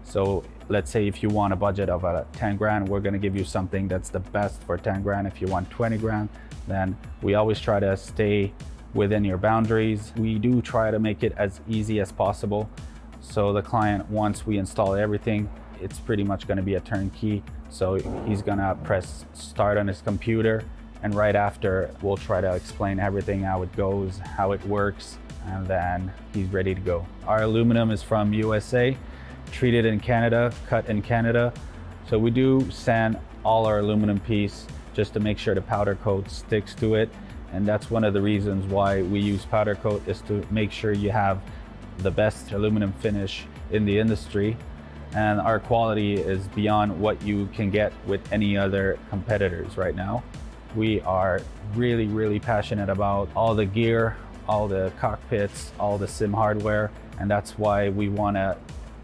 So let's say if you want a budget of 10 grand, we're gonna give you something that's the best for 10 grand. If you want 20 grand, then we always try to stay within your boundaries. We do try to make it as easy as possible. So the client, once we install everything, it's pretty much gonna be a turnkey. So he's gonna press start on his computer, and right after we'll try to explain everything, how it goes, how it works, and then he's ready to go. Our aluminum is from USA, treated in Canada, cut in Canada. So we do sand all our aluminum piece just to make sure the powder coat sticks to it. And that's one of the reasons why we use powder coat, is to make sure you have the best aluminum finish in the industry. And our quality is beyond what you can get with any other competitors right now. We are really, really passionate about all the gear, all the cockpits, all the sim hardware, and that's why we want to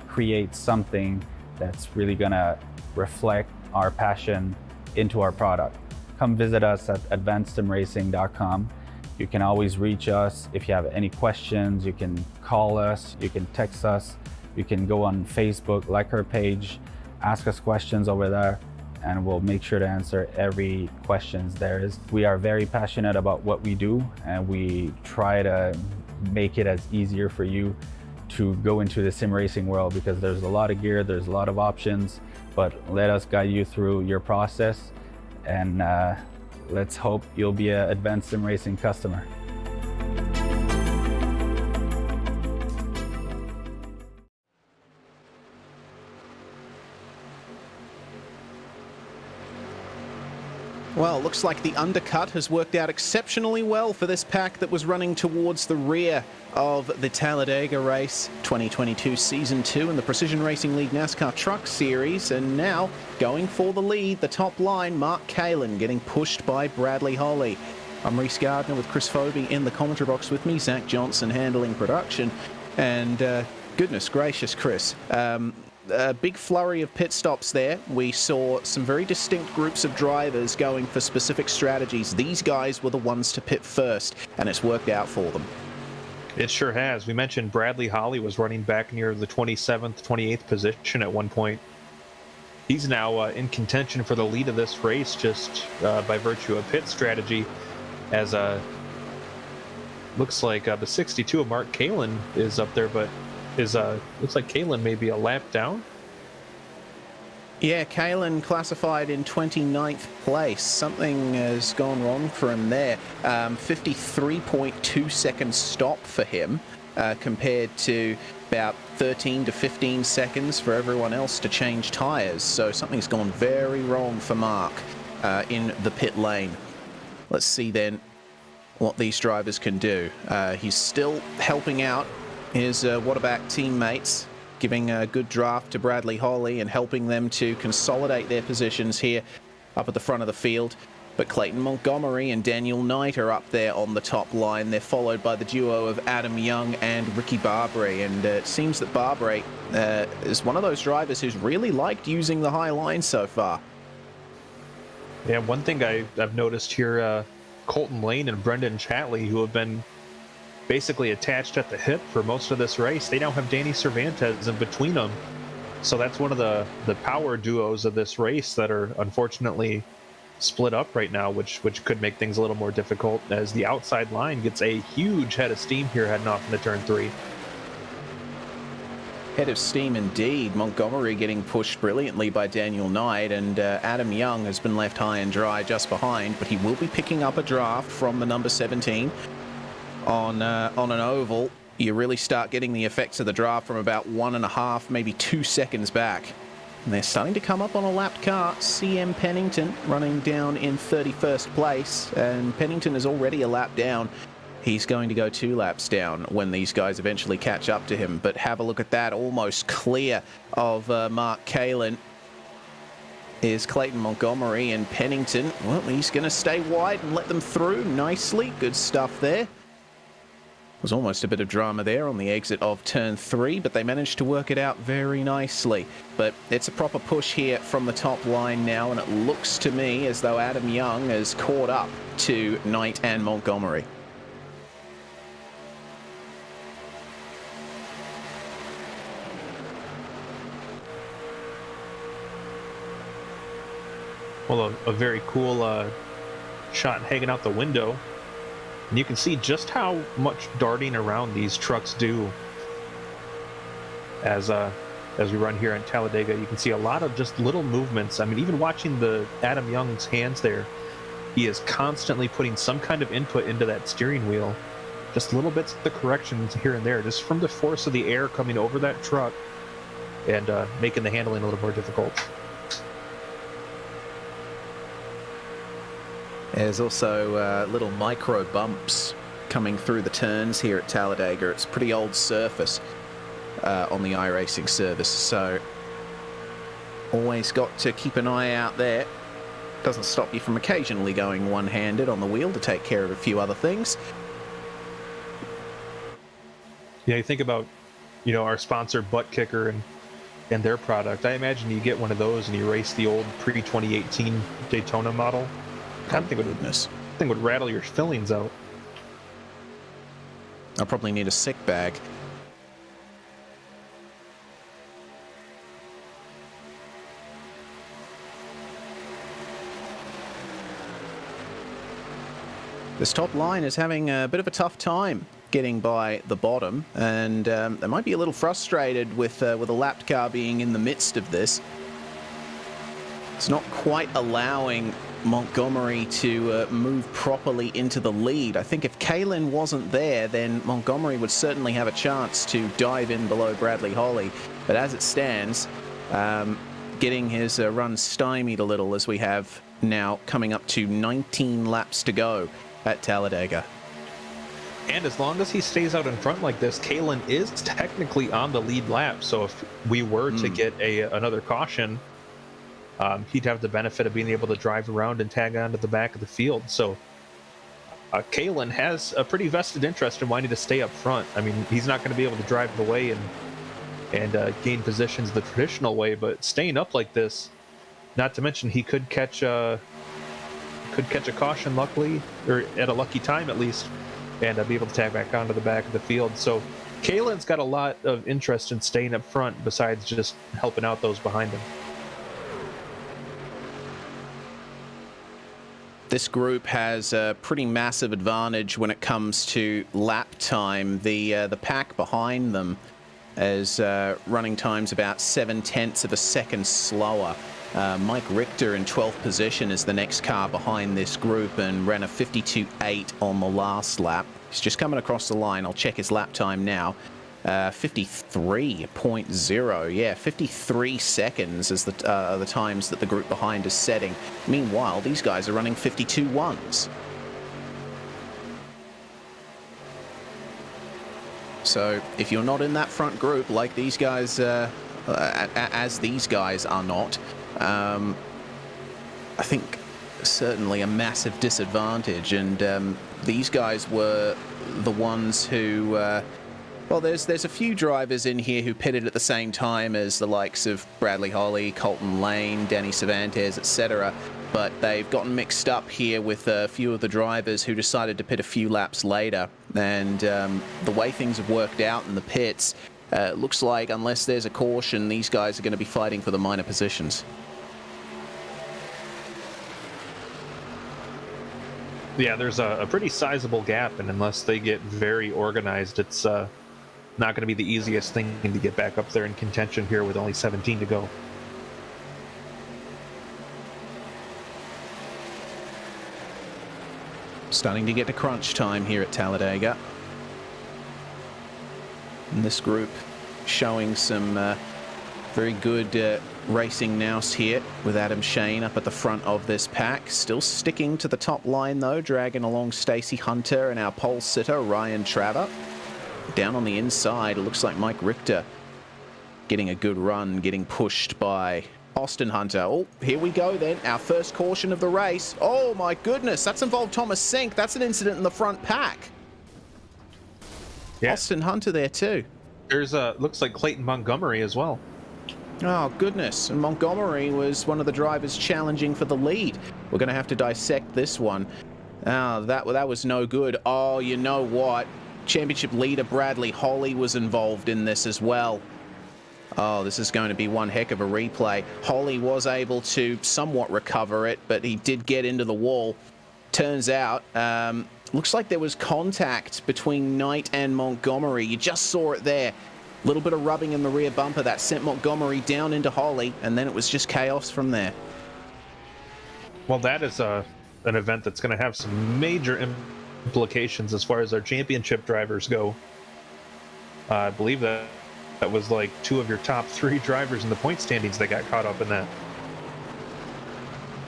create something that's really gonna reflect our passion into our product. Come visit us at advancedsimracing.com. You can always reach us if you have any questions. You can call us, you can text us, you can go on Facebook, like our page, ask us questions over there, and we'll make sure to answer every questions there is. We are very passionate about what we do, and we try to make it as easier for you to go into the sim racing world, because there's a lot of gear, there's a lot of options, but let us guide you through your process, and let's hope you'll be an Advanced Sim Racing customer. Well, looks like the undercut has worked out exceptionally well for this pack that was running towards the rear of the Talladega race 2022 Season 2 in the Precision Racing League NASCAR Truck Series. And now going for the lead, the top line, Mark Kalin getting pushed by Bradley Holly. I'm Reese Gardner with Chris Phoebe in the commentary box with me, Zach Johnson handling production. And goodness gracious, Chris. A big flurry of pit stops there. We saw some very distinct groups of drivers going for specific strategies. These guys were the ones to pit first, and it's worked out for them. It sure has. We mentioned Bradley Holly was running back near the 27th, 28th position at one point. He's now in contention for the lead of this race just by virtue of pit strategy, as looks like the 62 of Mark Kalin is up there, but looks like Kalin may be a lap down. Yeah, Kalin classified in 29th place. Something has gone wrong for him there. 53.2 second stop for him compared to about 13 to 15 seconds for everyone else to change tyres. So something's gone very wrong for Mark in the pit lane. Let's see then what these drivers can do. He's still helping out his Waterback teammates, giving a good draft to Bradley Holly and helping them to consolidate their positions here up at the front of the field. But Clayton Montgomery and Daniel Knight are up there on the top line. They're followed by the duo of Adam Young and Ricky Barbary. And it seems that Barbary is one of those drivers who's really liked using the high line so far. Yeah, one thing I've noticed here, Colton Lane and Brendan Chatley, who have been basically attached at the hip for most of this race, they now have Danny Cervantes in between them. So that's one of the power duos of this race that are unfortunately split up right now, which could make things a little more difficult, as the outside line gets a huge head of steam here heading off into turn 3. Head of steam indeed. Montgomery getting pushed brilliantly by Daniel Knight, and Adam Young has been left high and dry just behind, but he will be picking up a draft from the number 17 on an oval. You really start getting the effects of the draft from about 1.5, maybe 2 seconds back. And they're starting to come up on a lapped car. CM Pennington running down in 31st place, and Pennington is already a lap down. He's going to go 2 laps down when these guys eventually catch up to him. But have a look at that, almost clear of Mark Kalin. is Clayton Montgomery, and Pennington, well, he's going to stay wide and let them through nicely. Good stuff there. Was almost a bit of drama there on the exit of turn 3, but they managed to work it out very nicely. But it's a proper push here from the top line now, and it looks to me as though Adam Young has caught up to Knight and Montgomery. Well, a very cool shot hanging out the window. And you can see just how much darting around these trucks do. As we run here in Talladega, you can see a lot of just little movements. I mean, even watching the Adam Young's hands there, he is constantly putting some kind of input into that steering wheel. Just little bits of the corrections here and there, just from the force of the air coming over that truck and making the handling a little more difficult. There's also little micro bumps coming through the turns here at Talladega. It's a pretty old surface on the iRacing service, so always got to keep an eye out there. Doesn't stop you from occasionally going one-handed on the wheel to take care of a few other things. Yeah, you think about, our sponsor ButtKicker and their product. I imagine you get one of those and you race the old pre-2018 Daytona model. I think it would rattle your fillings out. I'll probably need a sick bag. This top line is having a bit of a tough time getting by the bottom, and they might be a little frustrated with a lapped car being in the midst of this. It's not quite allowing Montgomery to move properly into the lead. I think if Kalen wasn't there, then Montgomery would certainly have a chance to dive in below Bradley Holly. But as it stands, getting his run stymied a little as we have now coming up to 19 laps to go at Talladega. And as long as he stays out in front like this, Kalen is technically on the lead lap. So if we were to get another caution, he'd have the benefit of being able to drive around and tag onto the back of the field. So Kalen has a pretty vested interest in wanting to stay up front. I mean, he's not going to be able to drive away and gain positions the traditional way, but staying up like this, not to mention he could catch a caution luckily, or at a lucky time at least, and be able to tag back onto the back of the field. So Kalen's got a lot of interest in staying up front besides just helping out those behind him. This group has a pretty massive advantage when it comes to lap time. The pack behind them is running times about 0.7 of a second slower. Mike Richter in 12th position is the next car behind this group and ran a 52.8 on the last lap. He's just coming across the line. I'll check his lap time now. 53.0. Yeah, 53 seconds is the times that the group behind is setting. Meanwhile, these guys are running 52.1s. So if you're not in that front group like these guys, as these guys are not, I think certainly a massive disadvantage. And these guys were the ones who, well, there's a few drivers in here who pitted at the same time as the likes of Bradley Holly, Colton Lane, Danny Cervantes, etc. But they've gotten mixed up here with a few of the drivers who decided to pit a few laps later. And the way things have worked out in the pits, it looks like unless there's a caution, these guys are going to be fighting for the minor positions. Yeah, there's a pretty sizable gap, and unless they get very organized, it's not going to be the easiest thing to get back up there in contention here with only 17 to go. Starting to get to crunch time here at Talladega. And this group showing some very good racing nous here with Adam Shane up at the front of this pack. Still sticking to the top line though, dragging along Stacey Hunter and our pole sitter Ryan Traver. Down on the inside, it looks like Mike Richter getting a good run, getting pushed by Austin Hunter. Oh, here we go then. Our first caution of the race. Oh my goodness, that's involved Thomas Sink. That's an incident in the front pack. Yeah. Austin Hunter there too. There's looks like Clayton Montgomery as well. Oh goodness, and Montgomery was one of the drivers challenging for the lead. We're going to have to dissect this one. Oh, that was no good. Oh, you know what? Championship leader Bradley Holly was involved in this as well. Oh, this is going to be one heck of a replay. Holly was able to somewhat recover it, but he did get into the wall. Turns out, looks like there was contact between Knight and Montgomery. You just saw it there. A little bit of rubbing in the rear bumper that sent Montgomery down into Holly, and then it was just chaos from there. Well, that is an event that's going to have some major implications as far as our championship drivers go. I believe that was like 2 of your top 3 drivers in the point standings that got caught up in that.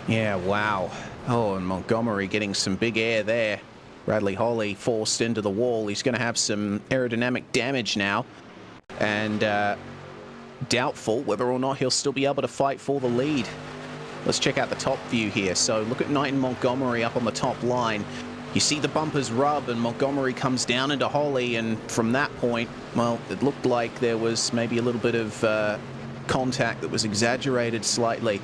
Yeah, wow. Oh, and Montgomery getting some big air there. Bradley Holly forced into the wall. He's going to have some aerodynamic damage now. And doubtful whether or not he'll still be able to fight for the lead. Let's check out the top view here. So look at Knight and Montgomery up on the top line. You see the bumpers rub and Montgomery comes down into Holly, and from that point, well, it looked like there was maybe a little bit of contact that was exaggerated slightly,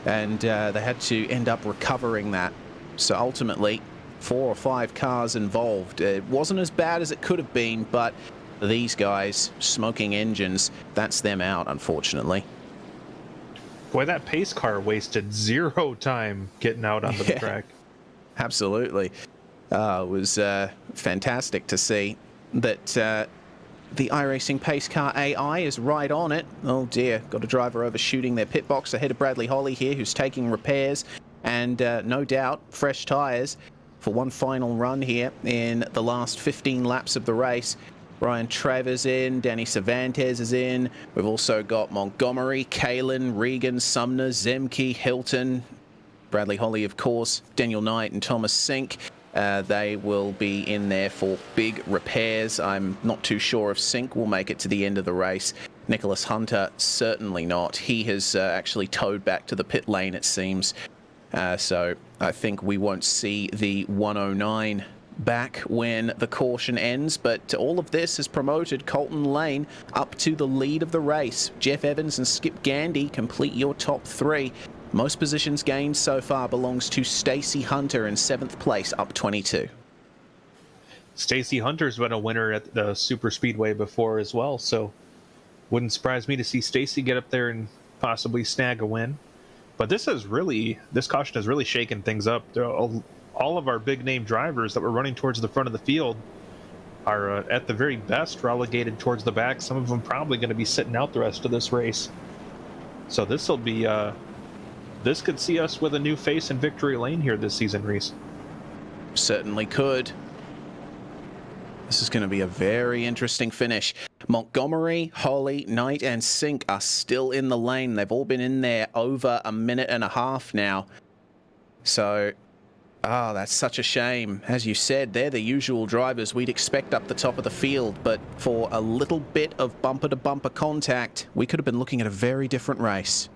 and they had to end up recovering that. So ultimately, 4 or 5 cars involved. It wasn't as bad as it could have been, but these guys, smoking engines, that's them out, unfortunately. Boy, that pace car wasted 0 time getting out onto the track. Absolutely. It was fantastic to see that the iRacing pace car AI is right on it. Oh dear, got a driver overshooting their pit box ahead of Bradley Holly here, who's taking repairs, and no doubt fresh tyres for one final run here in the last 15 laps of the race. Ryan Trevor's in, Danny Cervantes is in. We've also got Montgomery, Kalen, Regan, Sumner, Zemke, Hilton, Bradley Holly, of course, Daniel Knight and Thomas Sink. They will be in there for big repairs. I'm not too sure if Sink will make it to the end of the race. Nicholas Hunter, certainly not. He has actually towed back to the pit lane, it seems. So I think we won't see the 109 back when the caution ends, but all of this has promoted Colton Lane up to the lead of the race. Jeff Evans and Skip Gandy complete your top 3. Most positions gained so far belongs to Stacey Hunter in 7th place, up 22. Stacey Hunter's been a winner at the Super Speedway before as well, so wouldn't surprise me to see Stacey get up there and possibly snag a win. But this caution has really shaken things up. All of our big name drivers that were running towards the front of the field are at the very best relegated towards the back. Some of them probably going to be sitting out the rest of this race. So this will be this could see us with a new face in victory lane here this season, Reese. Certainly could. This is going to be a very interesting finish. Montgomery, Holly, Knight, and Sink are still in the lane. They've all been in there over a minute and a half now. So, that's such a shame. As you said, they're the usual drivers we'd expect up the top of the field, but for a little bit of bumper-to-bumper contact, we could have been looking at a very different race.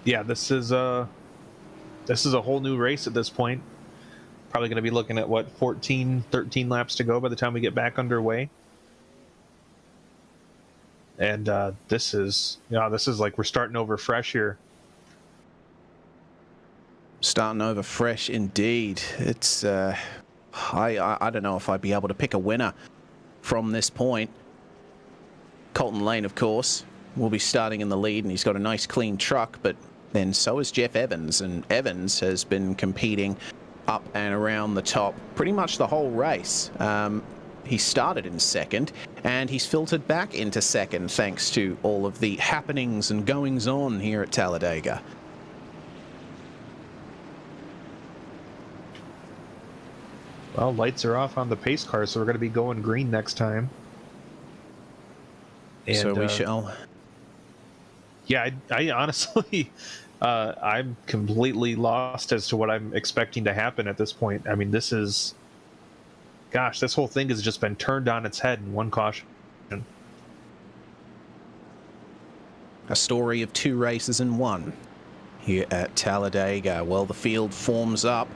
Yeah, this is a whole new race at this point. Probably going to be looking at, 13 laps to go by the time we get back underway. And this is like we're starting over fresh here. Starting over fresh indeed. It's I don't know if I'd be able to pick a winner from this point. Colton Lane, of course, will be starting in the lead, and he's got a nice clean truck, but then so is Jeff Evans, and Evans has been competing up and around the top pretty much the whole race. He started in second, and he's filtered back into second thanks to all of the happenings and goings-on here at Talladega. Well, lights are off on the pace car, so we're going to be going green next time. And, so we shall. Yeah, I honestly, I'm completely lost as to what I'm expecting to happen at this point. I mean, this whole thing has just been turned on its head in one caution. A story of 2 races in 1 here at Talladega. Well, the field forms up,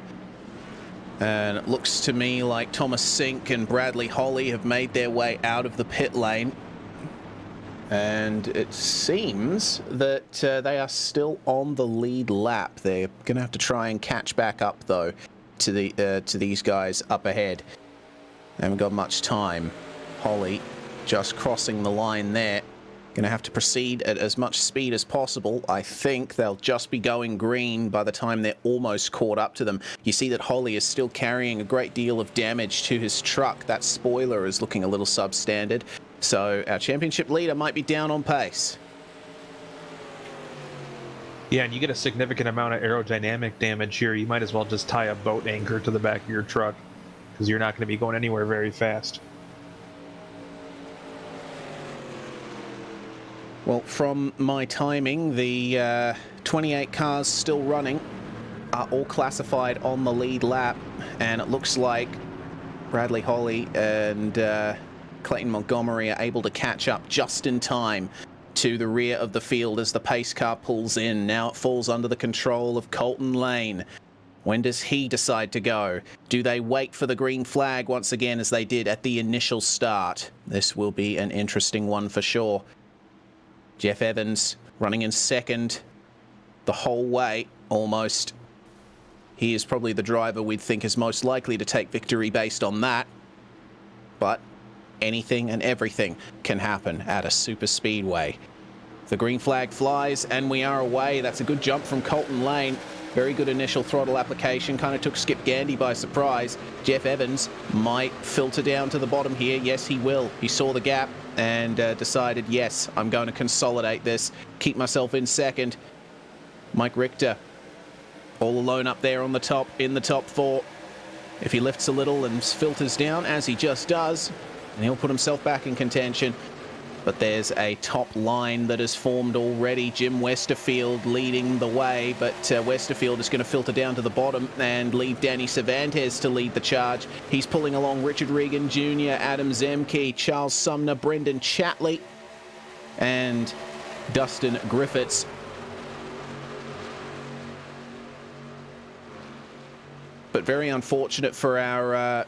and it looks to me like Thomas Sink and Bradley Holly have made their way out of the pit lane. And it seems that they are still on the lead lap. They're going to have to try and catch back up, though, to these guys up ahead. They haven't got much time. Holly just crossing the line there. Going to have to proceed at as much speed as possible. I think they'll just be going green by the time they're almost caught up to them. You see that Holly is still carrying a great deal of damage to his truck. That spoiler is looking a little substandard. So our championship leader might be down on pace. Yeah, and you get a significant amount of aerodynamic damage here. You might as well just tie a boat anchor to the back of your truck, because you're not going to be going anywhere very fast. Well, from my timing, the 28 cars still running are all classified on the lead lap, and it looks like Bradley Holly and Clayton Montgomery are able to catch up just in time to the rear of the field as the pace car pulls in. Now it falls under the control of Colton Lane. When does he decide to go? Do they wait for the green flag once again as they did at the initial start? This will be an interesting one for sure. Jeff Evans running in second the whole way, almost. He is probably the driver we'd think is most likely to take victory based on that. But anything and everything can happen at a super speedway. The green flag flies and we are away. That's a good jump from Colton Lane. Very good initial throttle application. Kind of took Skip Gandy by surprise. Jeff Evans might filter down to the bottom here. Yes, he will. He saw the gap and decided, yes, I'm going to consolidate this, keep myself in second. Mike Richter all alone up there on the top, in the top 4. If he lifts a little and filters down, as he just does, and he'll put himself back in contention. But there's a top line that has formed already. Jim Westerfield leading the way, but Westerfield is going to filter down to the bottom and leave Danny Cervantes to lead the charge. He's pulling along Richard Regan Jr., Adam Zemke, Charles Sumner, Brendan Chatley, and Dustin Griffiths. But very unfortunate for our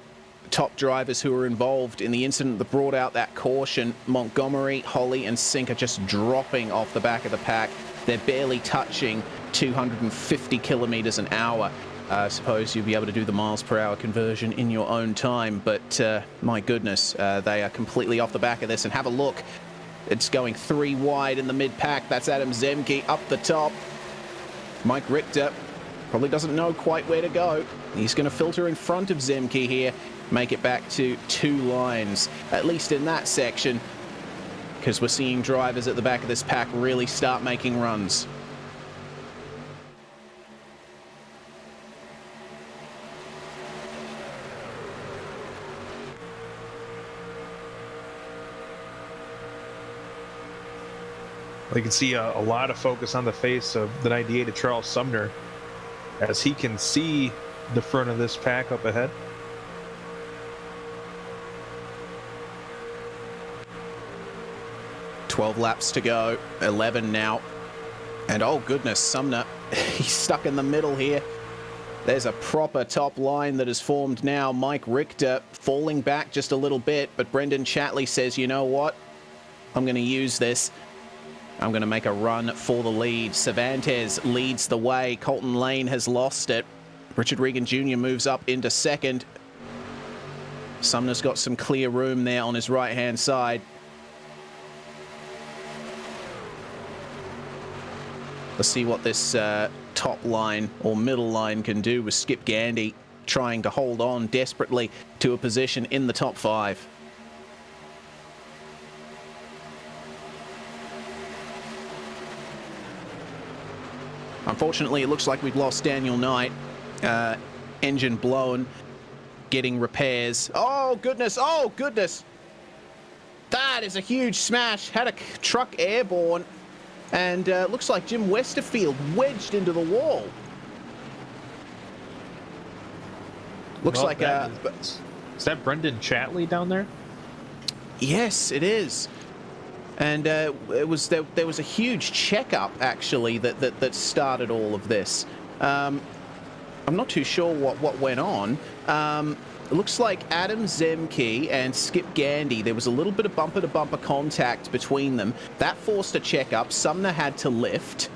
top drivers who were involved in the incident that brought out that caution. Montgomery, Holly, and Sink are just dropping off the back of the pack. They're barely touching 250 kilometers an hour. I suppose you'll be able to do the miles per hour conversion in your own time, but my goodness, they are completely off the back of this. And have a look. It's going 3 wide in the mid-pack. That's Adam Zemke up the top. Mike Richter probably doesn't know quite where to go. He's going to filter in front of Zemke here, make it back to 2 lines, at least in that section, because we're seeing drivers at the back of this pack really start making runs. You can see a lot of focus on the face of the 98 of Charles Sumner, as he can see the front of this pack up ahead. "12 laps to go, 11 now. And oh goodness, Sumner, he's stuck in the middle here. There's a proper top line that is formed now. Mike Richter falling back just a little bit, but Brendan Chatley says, you know what? I'm going to use this. I'm going to make a run for the lead. Cervantes leads the way. Colton Lane has lost it. Richard Regan Jr. moves up into second. Sumner's got some clear room there on his right-hand side. Let's see what this top line or middle line can do with Skip Gandy trying to hold on desperately to a position in the top 5. Unfortunately, it looks like we've lost Daniel Knight. Engine blown, getting repairs. Oh, goodness. Oh, goodness. That is a huge smash. Had a truck airborne. And looks like Jim Westerfield wedged into the wall. Looks well, like... is that Brendan Chatley down there? Yes, it is. And there was a huge checkup actually that started all of this. I'm not too sure what went on. It looks like Adam Zemke and Skip Gandy, there was a little bit of bumper-to-bumper contact between them. That forced a checkup. Sumner had to lift.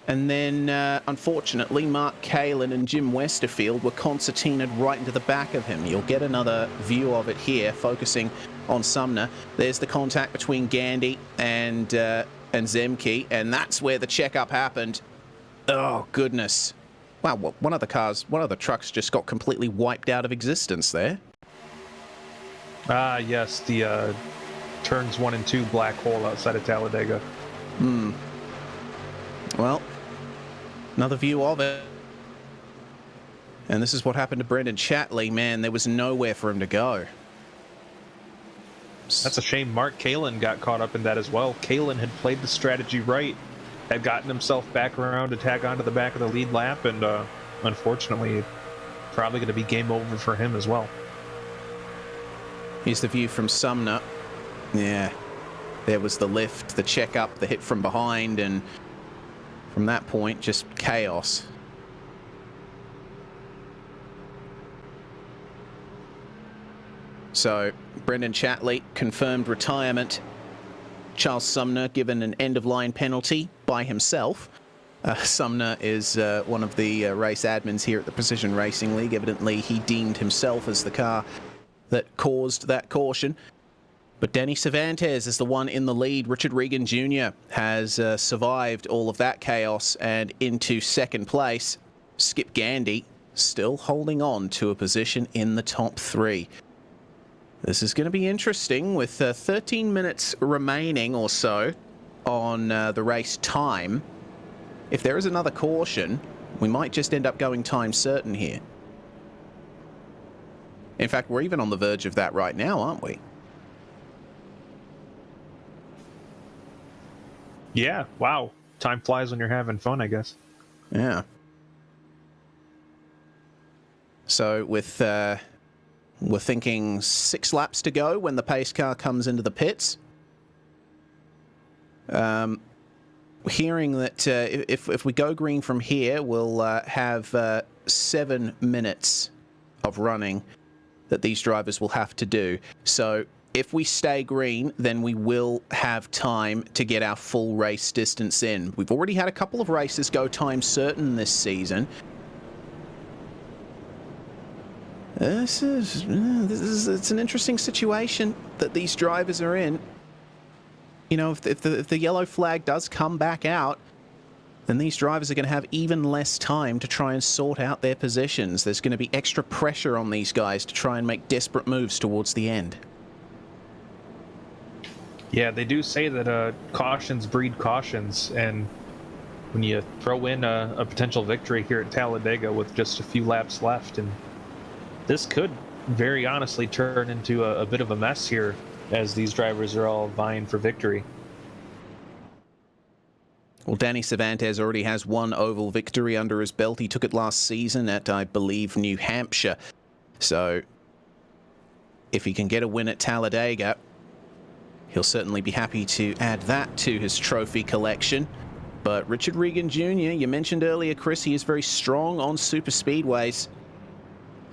And then, unfortunately, Mark Kalin and Jim Westerfield were concertinaed right into the back of him. You'll get another view of it here, focusing on Sumner. There's the contact between Gandy and Zemke, and that's where the checkup happened. Oh, goodness. Wow, one of the trucks just got completely wiped out of existence there. Yes, the turns 1 and 2 black hole outside of Talladega. Well, another view of it. And this is what happened to Brendan Chatley. Man, there was nowhere for him to go. That's a shame. Mark Kalin got caught up in that as well. Kalin had played the strategy right, had gotten himself back around to tag onto the back of the lead lap, and unfortunately, probably going to be game over for him as well. Here's the view from Sumner. Yeah, there was the lift, the checkup, the hit from behind, and from that point, just chaos. So, Brendan Chatley confirmed retirement. Charles Sumner given an end-of-line penalty by himself. Sumner is one of the race admins here at the Precision Racing League. Evidently, he deemed himself as the car that caused that caution. But Danny Cervantes is the one in the lead. Richard Regan Jr. has survived all of that chaos and into second place. Skip Gandy still holding on to a position in the top 3. This is going to be interesting with 13 minutes remaining or so on the race time. If there is another caution, we might just end up going time certain here. In fact, we're even on the verge of that right now, aren't we? Yeah, wow. Time flies when you're having fun, I guess. Yeah. So with... we're thinking 6 laps to go when the pace car comes into the pits. Hearing that if we go green from here, we'll have 7 minutes of running that these drivers will have to do. So if we stay green, then we will have time to get our full race distance in. We've already had a couple of races go time certain this season. It's an interesting situation that these drivers are in. You know, if the yellow flag does come back out, then these drivers are going to have even less time to try and sort out their positions. There's going to be extra pressure on these guys to try and make desperate moves towards the end. Yeah, they do say that cautions breed cautions, and when you throw in a potential victory here at Talladega with just a few laps left, and this could very honestly turn into a bit of a mess here as these drivers are all vying for victory. Well, Danny Cervantes already has one oval victory under his belt. He took it last season at, I believe, New Hampshire. So if he can get a win at Talladega, he'll certainly be happy to add that to his trophy collection. But Richard Regan Jr., you mentioned earlier, Chris, he is very strong on super speedways.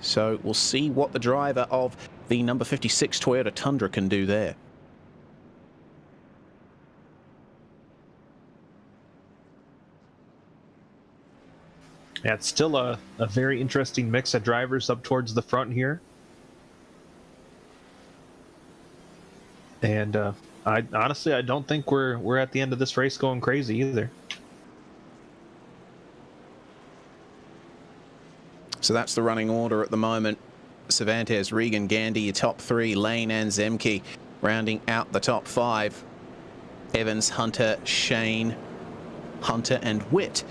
So we'll see what the driver of the number 56 Toyota Tundra can do there. Yeah, it's still a very interesting mix of drivers up towards the front here. And I honestly don't think we're at the end of this race going crazy either. So that's the running order at the moment. Cervantes, Regan, Gandy, your top 3, Lane and Zemke rounding out the top 5. Evans, Hunter, Shane, Hunter and Witt,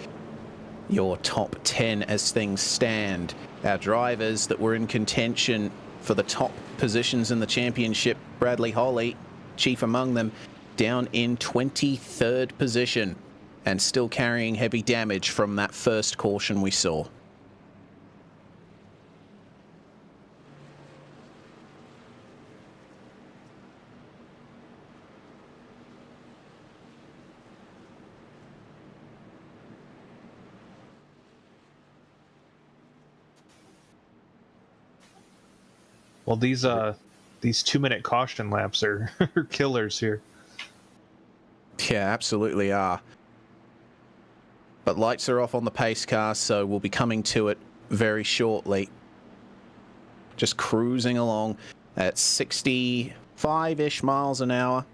your top 10 as things stand. Our drivers that were in contention for the top positions in the championship, Bradley Holly, chief among them, down in 23rd position and still carrying heavy damage from that first caution we saw. Well, these 2-minute caution laps are killers here. Yeah, absolutely are. But lights are off on the pace car, so we'll be coming to it very shortly. Just cruising along at 65-ish miles an hour,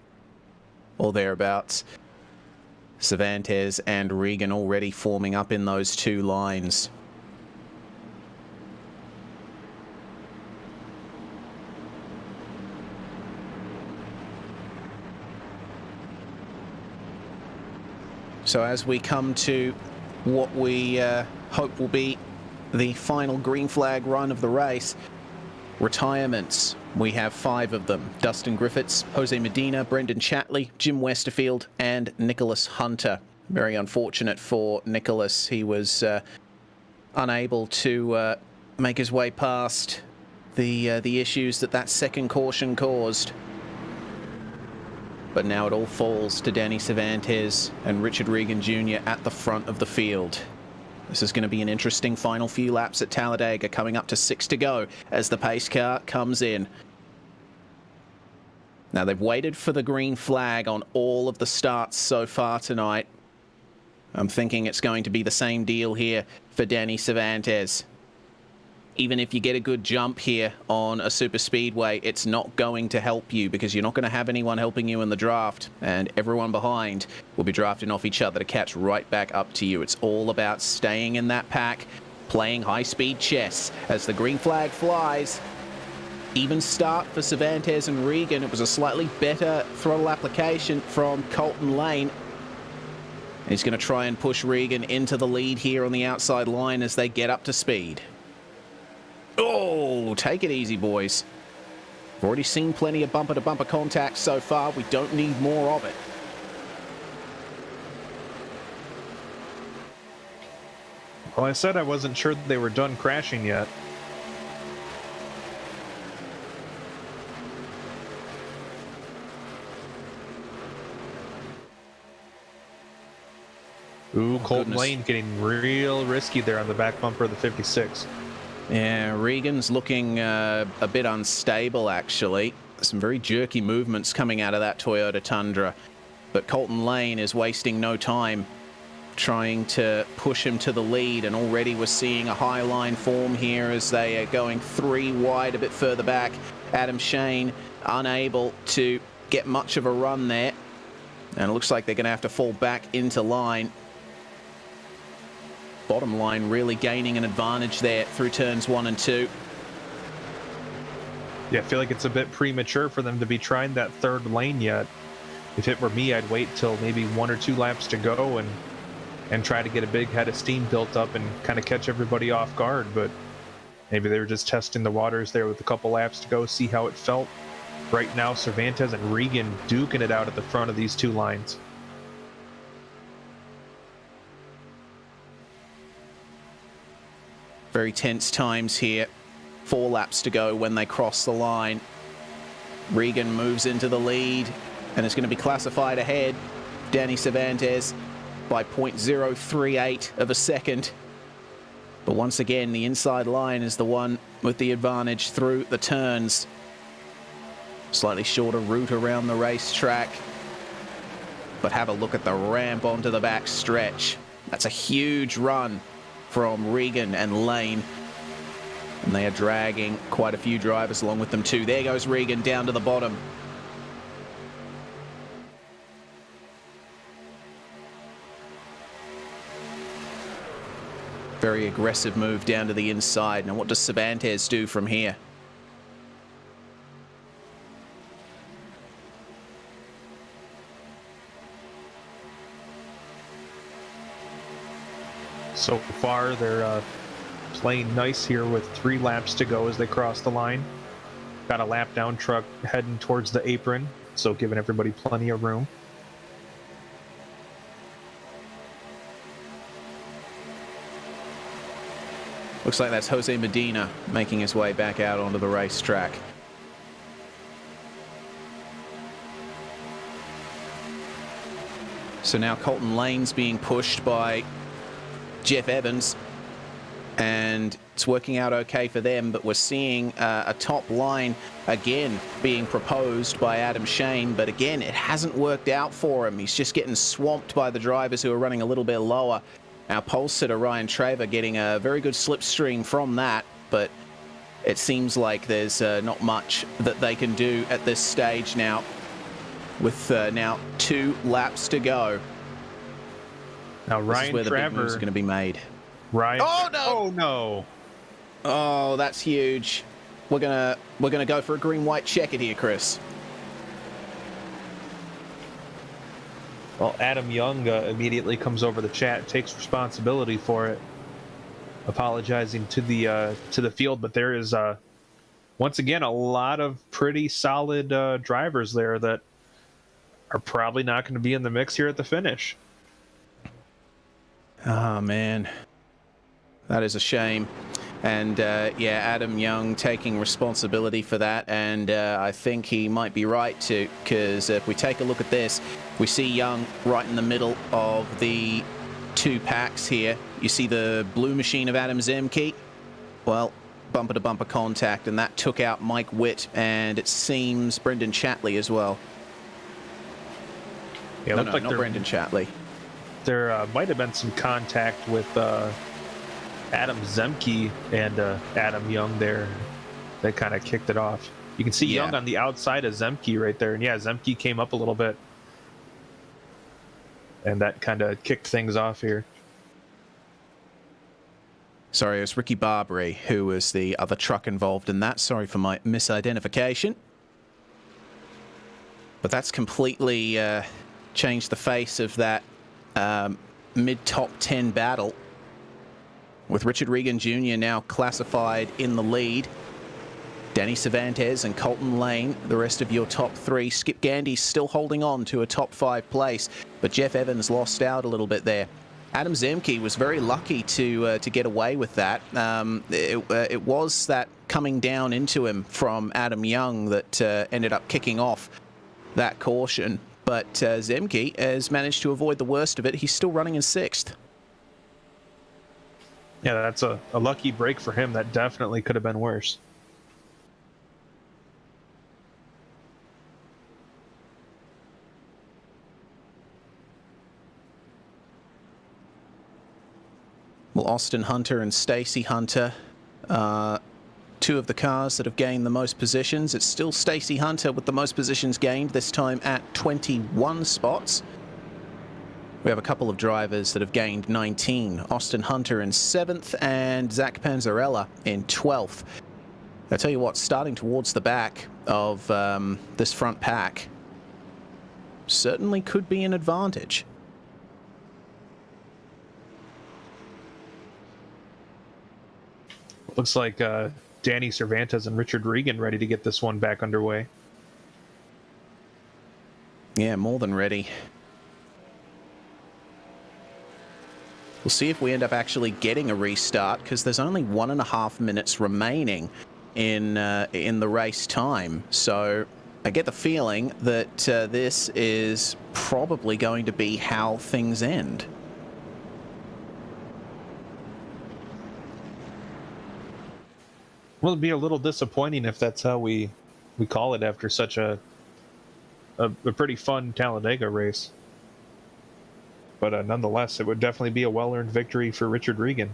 or thereabouts. Cervantes and Regan already forming up in those two lines. So as we come to what we hope will be the final green flag run of the race, retirements. We have 5 of them. Dustin Griffiths, Jose Medina, Brendan Chatley, Jim Westerfield, and Nicholas Hunter. Very unfortunate for Nicholas. He was unable to make his way past the issues that second caution caused. But now it all falls to Danny Cervantes and Richard Regan Jr. at the front of the field. This is going to be an interesting final few laps at Talladega, coming up to 6 to go as the pace car comes in. Now, they've waited for the green flag on all of the starts so far tonight. I'm thinking it's going to be the same deal here for Danny Cervantes. Even if you get a good jump here on a super speedway, it's not going to help you because you're not going to have anyone helping you in the draft, and everyone behind will be drafting off each other to catch right back up to you. It's all about staying in that pack, playing high-speed chess as the green flag flies. Even start for Cervantes and Regan. It was a slightly better throttle application from Colton Lane. He's going to try and push Regan into the lead here on the outside line as they get up to speed. Oh, take it easy, boys. We've already seen plenty of bumper-to-bumper contact so far. We don't need more of it. Well, I said I wasn't sure that they were done crashing yet. Ooh, Colton Lane getting real risky there on the back bumper of the 56. Yeah, Regan's looking a bit unstable, actually. Some very jerky movements coming out of that Toyota Tundra. But Colton Lane is wasting no time trying to push him to the lead, and already we're seeing a high line form here as they are going 3 wide a bit further back. Adam Shane unable to get much of a run there, and it looks like they're going to have to fall back into line. Bottom line really gaining an advantage there through turns 1 and 2. Yeah, I feel like it's a bit premature for them to be trying that third lane yet. If it were me, I'd wait till maybe 1 or 2 laps to go and try to get a big head of steam built up and kind of catch everybody off guard. But maybe they were just testing the waters there with a couple laps to go, see how it felt. Right now, Cervantes and Regan duking it out at the front of these 2 lines. Very tense times here. 4 laps to go when they cross the line. Regan moves into the lead and is going to be classified ahead. Danny Cervantes by 0.038 of a second. But once again, the inside line is the one with the advantage through the turns. Slightly shorter route around the racetrack. But have a look at the ramp onto the back stretch. That's a huge run from Regan and Lane. And they are dragging quite a few drivers along with them too. There goes Regan down to the bottom. Very aggressive move down to the inside. Now what does Cervantes do from here? So far, they're playing nice here with 3 laps to go as they cross the line. Got a lap down truck heading towards the apron, so giving everybody plenty of room. Looks like that's Jose Medina making his way back out onto the racetrack. So now Colton Lane's being pushed by Jeff Evans. and it's working out okay for them, but we're seeing a top line again being proposed by Adam Shane, but again, it hasn't worked out for him. He's just getting swamped by the drivers who are running a little bit lower. Our pole sitter, Ryan Traver, getting a very good slipstream from that, but it seems like there's not much that they can do at this stage now, with now 2 laps to go. Now This is Ryan where the big moves are Traver. going to be made. Ryan. Oh, no! Oh no! Oh, that's huge. We're gonna go for a green-white checkered here, Chris. Well, Adam Young immediately comes over the chat, takes responsibility for it, apologizing to the field. But there is once again a lot of pretty solid drivers there that are probably not going to be in the mix here at the finish. Oh man, that is a shame. And yeah, Adam Young taking responsibility for that, and I think he might be right to, because if we take a look at this, we see Young right in the middle of the 2 packs here. You see the blue machine of Adam Zemke? Well, bumper-to-bumper contact, and that took out Mike Witt, and it seems Brendan Chatley as well. Yeah, No, looked like not Brendan Chatley. There might have been some contact with Adam Zemke and Adam Young there that kind of kicked it off. You can see Yeah. Young on the outside of Zemke right there, and yeah, Zemke came up a little bit, and that kind of kicked things off here. Sorry, it was Ricky Barbary who was the other truck involved in that. Sorry for my misidentification. But that's completely changed the face of that mid-top 10 battle, with Richard Regan Jr. now classified in the lead. Danny Cervantes and Colton Lane, the rest of your top 3. Skip Gandy's still holding on to a top 5 place, but Jeff Evans lost out a little bit there. Adam Zemke was very lucky to get away with that. It was that coming down into him from Adam Young that ended up kicking off that caution. But Zemke has managed to avoid the worst of it. He's still running in 6th. Yeah, that's a lucky break for him. That definitely could have been worse. Well, Austin Hunter and Stacy Hunter, 2 of the cars that have gained the most positions. It's still Stacy Hunter with the most positions gained, this time at 21 spots. We have a couple of drivers that have gained 19. Austin Hunter in 7th and Zach Panzarella in 12th. I tell you what, starting towards the back of this front pack certainly could be an advantage. Looks like Danny Cervantes and Richard Regan ready to get this one back underway. Yeah, more than ready. We'll see if we end up actually getting a restart, because there's only 1.5 minutes remaining in the race time. So I get the feeling that this is probably going to be how things end. Well, it'd be a little disappointing if that's how we call it after such a pretty fun Talladega race. But nonetheless, it would definitely be a well-earned victory for Richard Regan.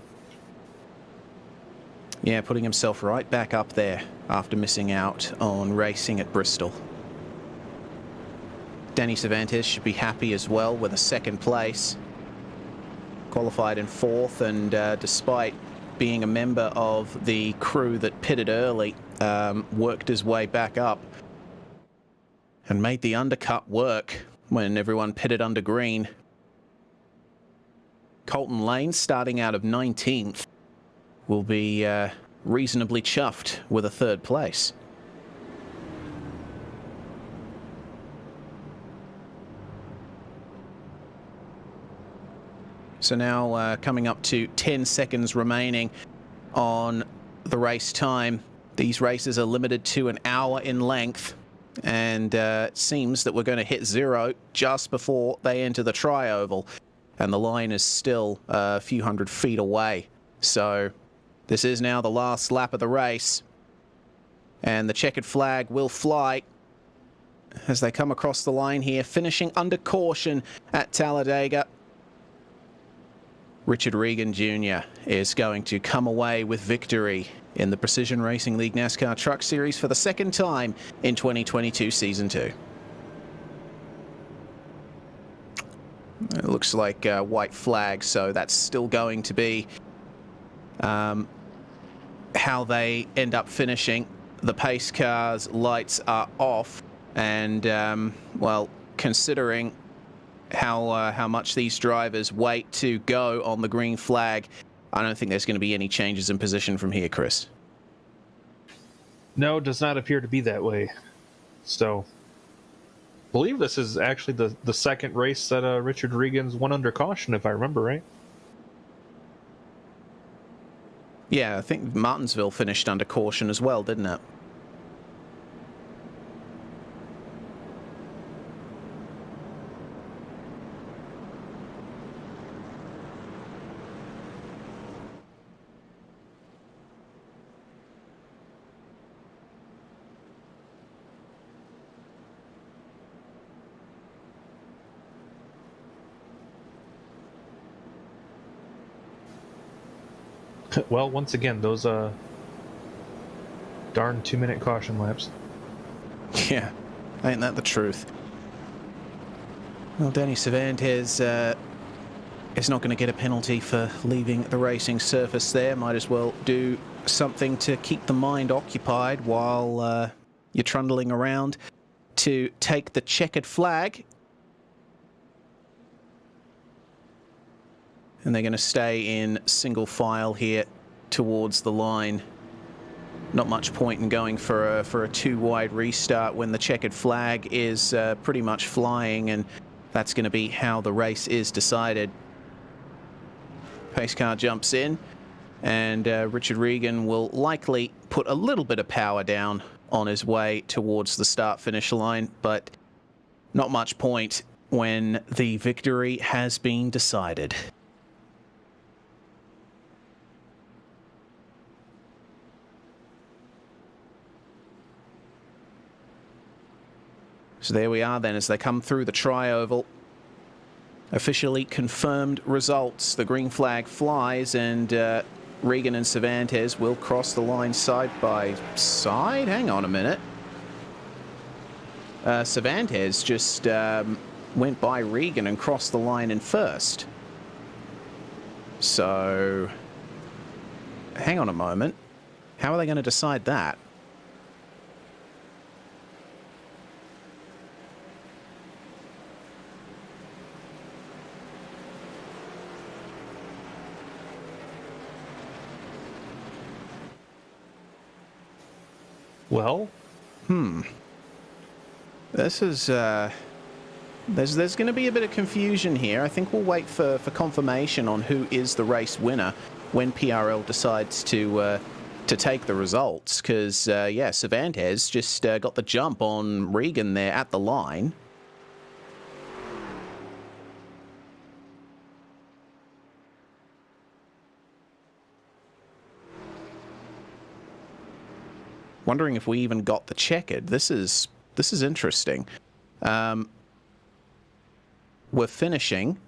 Yeah, putting himself right back up there after missing out on racing at Bristol. Danny Cervantes should be happy as well with a 2nd place. Qualified in 4th, and despite being a member of the crew that pitted early, worked his way back up and made the undercut work when everyone pitted under green. Colton Lane, starting out of 19th, will be reasonably chuffed with a 3rd place. So now coming up to 10 seconds remaining on the race time. These races are limited to an hour in length, and it seems that we're going to hit 0 just before they enter the tri-oval, and the line is still a few hundred feet away. So This is now the last lap of the race. And the checkered flag will fly as they come across the line here, finishing under caution at Talladega. Richard Regan Jr. is going to come away with victory in the Precision Racing League NASCAR Truck Series for the second time in 2022 Season 2. It looks like a white flag, so that's still going to be how they end up finishing. The pace car's lights are off, and well, considering how much these drivers wait to go on the green flag, I don't think there's going to be any changes in position from here, Chris. No, it does not appear to be that way. So, I believe this is actually the second race that Richard Regan's won under caution, if I remember right. Yeah, I think Martinsville finished under caution as well, didn't it? Well, once again, those darn 2-minute caution laps. Yeah, ain't that the truth? Well, Danny Cervantes is not going to get a penalty for leaving the racing surface there. Might as well do something to keep the mind occupied while you're trundling around to take the checkered flag. And they're going to stay in single file here towards the line. Not much point in going for a two-wide restart when the checkered flag is pretty much flying, and that's going to be how the race is decided. Pace car jumps in, and Richard Regan will likely put a little bit of power down on his way towards the start-finish line, but not much point when the victory has been decided. So there we are then as they come through the tri-oval. Officially confirmed results. The green flag flies, and Regan and Cervantes will cross the line side by side. Hang on a minute. Cervantes just went by Regan and crossed the line in first. So hang on a moment. How are they going to decide that? Well, this is there's going to be a bit of confusion here. I think we'll wait for confirmation on who is the race winner when PRL decides to take the results, because yeah, Cervantes just got the jump on Regan there at the line. Wondering if we even got the checkered. This is interesting. We're finishing.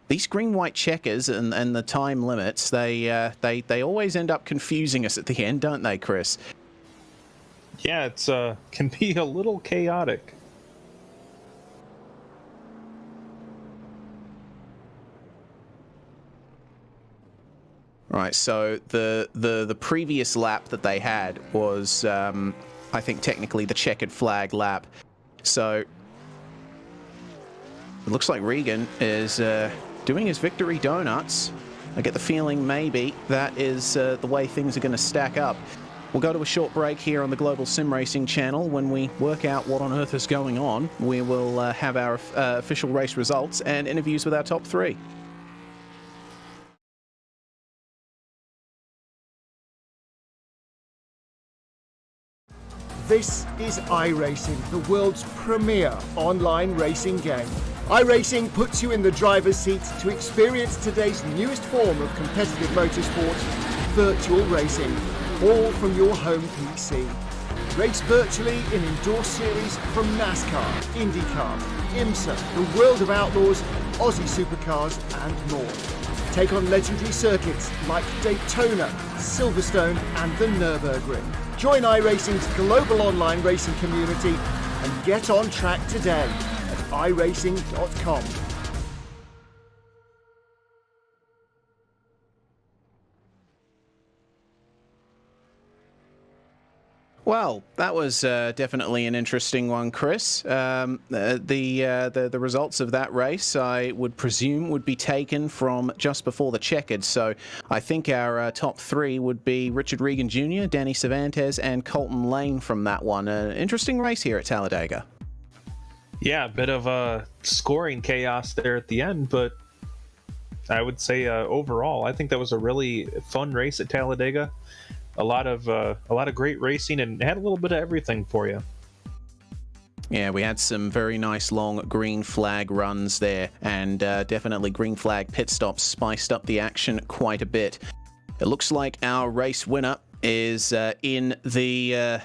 These green-white checkers and the time limits, they always end up confusing us at the end, don't they, Chris? yeah, it's can be a little chaotic. Right, so the previous lap that they had was, I think, technically the checkered flag lap. So it looks like Regan is doing his victory donuts. I get the feeling maybe that is the way things are going to stack up. We'll go to a short break here on the Global Sim Racing channel. When we work out what on earth is going on, we will have our official race results and interviews with our top three. This is iRacing, the world's premier online racing game. iRacing puts you in the driver's seat to experience today's newest form of competitive motorsport virtual racing, all from your home PC. Race virtually in endorsed series from NASCAR, IndyCar, IMSA, the World of Outlaws, Aussie Supercars and more. Take on legendary circuits like Daytona, Silverstone and the Nürburgring. Join iRacing's global online racing community and get on track today at iRacing.com. Well, that was definitely an interesting one, Chris. The results of that race, I would presume, would be taken from just before the checkered. So I think our top three would be Richard Regan Jr., Danny Cervantes, and Colton Lane from that one. An interesting race here at Talladega. Yeah, a bit of scoring chaos there at the end, but I would say overall, I think that was a really fun race at Talladega. A lot of great racing, and had a little bit of everything for you. Yeah, we had some very nice long green flag runs there, and definitely green flag pit stops spiced up the action quite a bit. It looks like our race winner is in the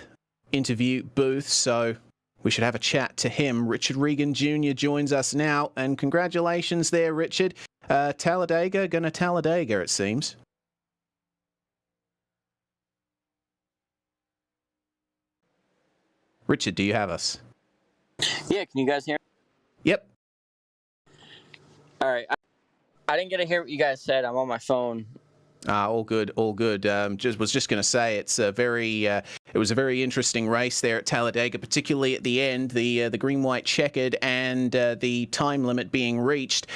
interview booth, so we should have a chat to him. Richard Regan Jr. joins us now, and congratulations there, Richard. Talladega, gonna Talladega, it seems. Richard, do you have us? Yeah, can you guys hear me? Yep. All right. I didn't get to hear what you guys said. I'm on my phone. All good, all good. Was just going to say it was a very interesting race there at Talladega, particularly at the end. The green-white checkered and the time limit being reached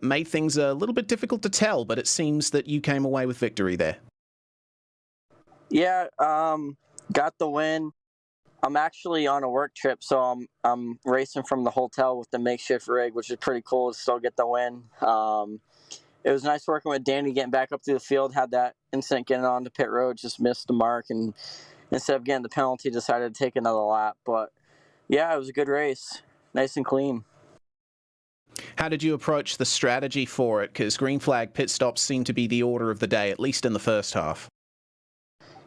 made things a little bit difficult to tell, but it seems that you came away with victory there. Yeah, got the win. I'm actually on a work trip, so I'm racing from the hotel with the makeshift rig, which is pretty cool to still get the win. It was nice working with Danny, getting back up to the field. Had that incident getting onto pit road, just missed the mark, and instead of getting the penalty, decided to take another lap. But yeah, it was a good race, nice and clean. How did you approach the strategy for it? Because green flag pit stops seem to be the order of the day, at least in the first half.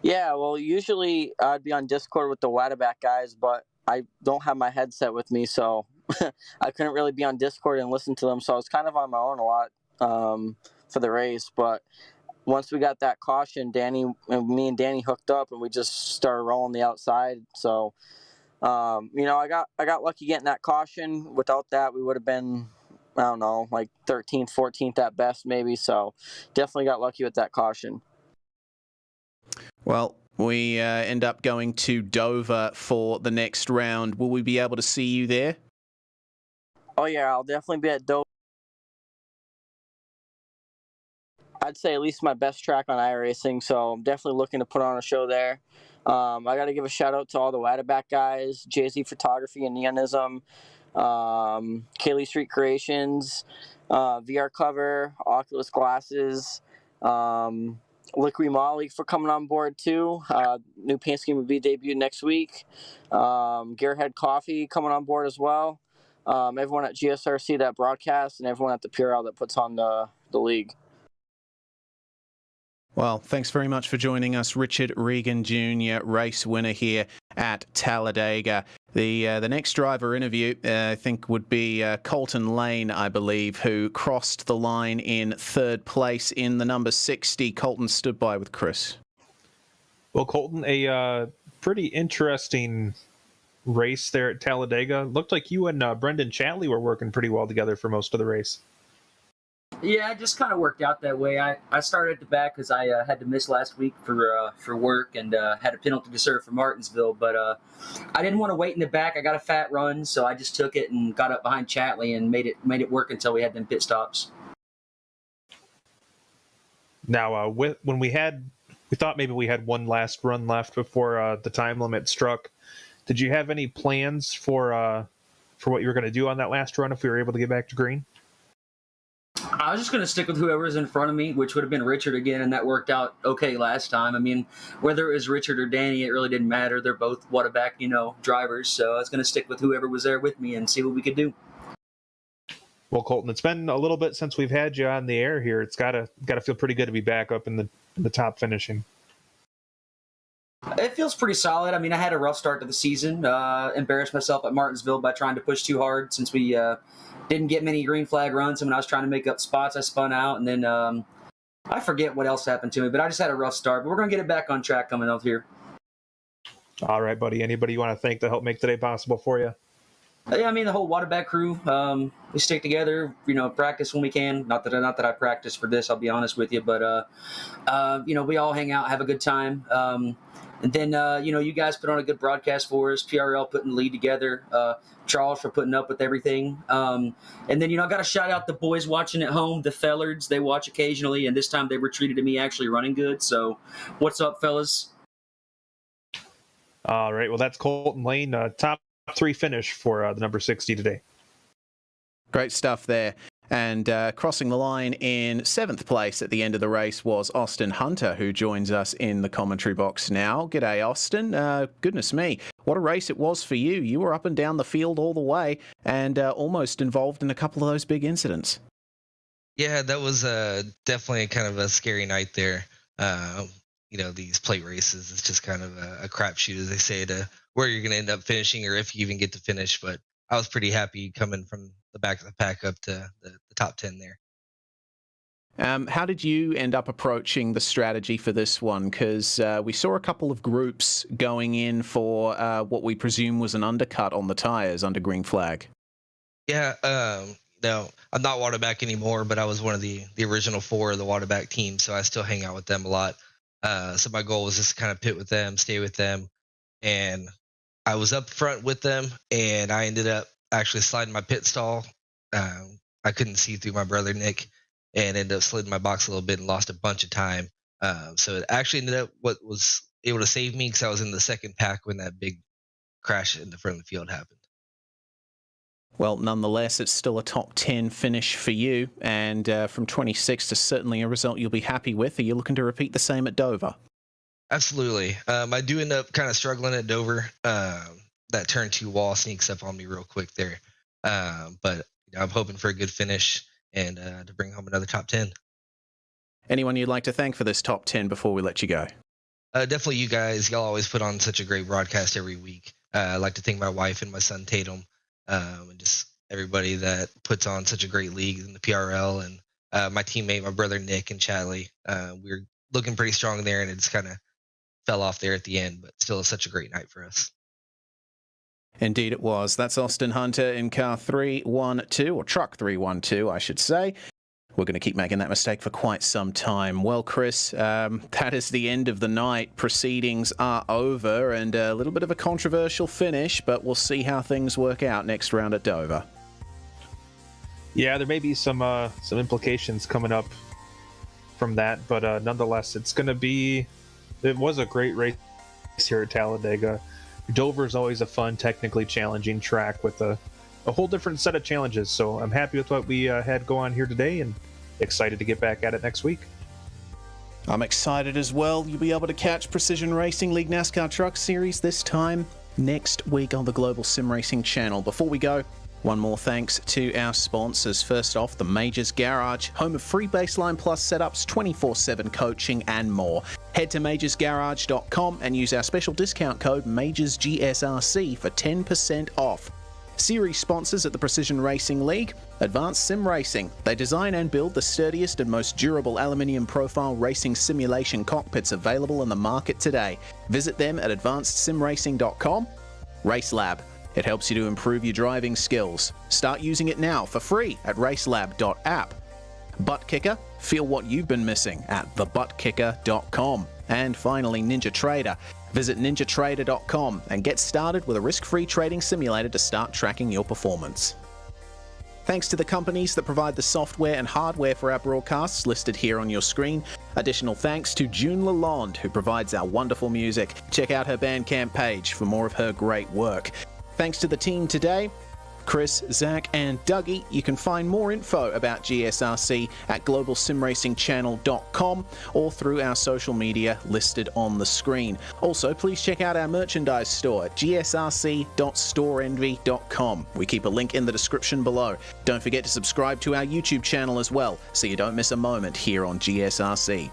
Yeah, well, usually I'd be on Discord with the Wadaback guys, but I don't have my headset with me, so I couldn't really be on Discord and listen to them. So I was kind of on my own a lot for the race. But once we got that caution, me and Danny hooked up, and we just started rolling the outside. So, I got lucky getting that caution. Without that, we would have been, I don't know, like 13th, 14th at best, maybe. So definitely got lucky with that caution. Well, we end up going to Dover for the next round. Will we be able to see you there? Oh, yeah, I'll definitely be at Dover. I'd say at least my best track on iRacing, so I'm definitely looking to put on a show there. I got to give a shout-out to all the Wadaback guys, JZ Photography and Neonism, Kaylee Street Creations, VR Cover, Oculus Glasses, Liquid Molly for coming on board too. New paint scheme will be debuted next week. Gearhead Coffee coming on board as well. Everyone at GSRC that broadcasts, and everyone at the PRL that puts on the league. Well, thanks very much for joining us, Richard Regan Jr., race winner here at Talladega. The next driver interview, I think, would be Colton Lane, I believe, who crossed the line in third place in the number 60. Colton stood by with Chris. Well, Colton, a pretty interesting race there at Talladega. Looked like you and Brendan Chatley were working pretty well together for most of the race. Yeah, it just kind of worked out that way. I started at the back because I had to miss last week for work and had a penalty to serve for Martinsville. But I didn't want to wait in the back. I got a fat run, so I just took it and got up behind Chatley and made it work until we had them pit stops. Now, when we thought maybe we had one last run left before the time limit struck. Did you have any plans for what you were going to do on that last run if we were able to get back to green? I was just going to stick with whoever's in front of me, which would have been Richard again, and that worked out okay last time. I mean, whether it was Richard or Danny, it really didn't matter. They're both Wadaback, drivers, so I was going to stick with whoever was there with me and see what we could do. Well, Colton, it's been a little bit since we've had you on the air here. It's gotta feel pretty good to be back up in in the top finishing? It feels pretty solid. I mean, I had a rough start to the season. Embarrassed myself at Martinsville by trying to push too hard since we didn't get many green flag runs. And when I was trying to make up spots, I spun out. And then I forget what else happened to me, but I just had a rough start. But we're going to get it back on track coming up here. All right, buddy. Anybody you want to thank to help make today possible for you? Yeah, I mean, the whole Waterback crew, we stick together, practice when we can. Not that I practice for this, I'll be honest with you, but, we all hang out, have a good time. And then, you guys put on a good broadcast for us, PRL putting the lead together, Charles for putting up with everything. And then, I got to shout out the boys watching at home, the Fellards. They watch occasionally, and this time they were treated to me actually running good. So what's up, fellas? All right, well, that's Colton Lane, top 3 finish for the number 60 today. Great stuff there. And crossing the line in 7th place at the end of the race was Austin Hunter, who joins us in the commentary box now. G'day, Austin. Goodness me, what a race it was for you. You were up and down the field all the way and almost involved in a couple of those big incidents. Yeah, that was definitely kind of a scary night there. These plate races, it's just kind of a crapshoot, as they say, to where you're going to end up finishing or if you even get to finish. But I was pretty happy coming from the back of the pack up to the top 10 there. How did you end up approaching the strategy for this one? Because we saw a couple of groups going in for what we presume was an undercut on the tires under green flag. Yeah, no, I'm not Waterback anymore, but I was one of the original 4 of the Waterback team, so I still hang out with them a lot. So my goal was just to kind of pit with them, stay with them, and I was up front with them, and I ended up actually sliding my pit stall. I couldn't see through my brother Nick, and ended up sliding my box a little bit and lost a bunch of time. So it actually ended up what was able to save me because I was in the second pack when that big crash in the front of the field happened. Well, nonetheless, it's still a top 10 finish for you, and from 26 to certainly a result you'll be happy with. Are you looking to repeat the same at Dover? Absolutely. I do end up kind of struggling at Dover. That turn 2 wall sneaks up on me real quick there. But I'm hoping for a good finish and to bring home another top 10. Anyone you'd like to thank for this top 10 before we let you go? Definitely you guys. Y'all always put on such a great broadcast every week. I'd like to thank my wife and my son Tatum. And just everybody that puts on such a great league in the PRL, and my teammate, my brother Nick and Chadley. We were looking pretty strong there, and it just kind of fell off there at the end, but still such a great night for us. Indeed it was. That's Austin Hunter in car 312, or truck 312, I should say. We're going to keep making that mistake for quite some time. Well, Chris, that is the end of the night. Proceedings are over, and a little bit of a controversial finish, but we'll see how things work out next round at Dover. Yeah, there may be some implications coming up from that, but nonetheless, it was a great race here at Talladega. Dover is always a fun, technically challenging track with a whole different set of challenges, so I'm happy with what we had go on here today and excited to get back at it next week. I'm excited as well. You'll be able to catch Precision Racing League NASCAR Truck Series this time next week on the Global Sim Racing channel. Before we go, one more thanks to our sponsors. First off, the Majors Garage, home of free Baseline Plus setups, 24/7 coaching and more. Head to majorsgarage.com and use our special discount code MajorsGSRC for 10% off. Series sponsors at the Precision Racing League, Advanced Sim Racing. They design and build the sturdiest and most durable aluminium profile racing simulation cockpits available in the market today. Visit them at advancedsimracing.com. RaceLab. It helps you to improve your driving skills. Start using it now for free at racelab.app. ButtKicker. Feel what you've been missing at thebuttkicker.com. And finally, NinjaTrader. Visit ninjatrader.com and get started with a risk-free trading simulator to start tracking your performance. Thanks to the companies that provide the software and hardware for our broadcasts listed here on your screen. Additional thanks to June Lalonde, who provides our wonderful music. Check out her Bandcamp page for more of her great work. Thanks to the team today, Chris, Zach, and Dougie. You can find more info about GSRC at globalsimracingchannel.com or through our social media listed on the screen. Also, please check out our merchandise store at gsrc.storeenvy.com. We keep a link in the description below. Don't forget to subscribe to our YouTube channel as well, so you don't miss a moment here on GSRC.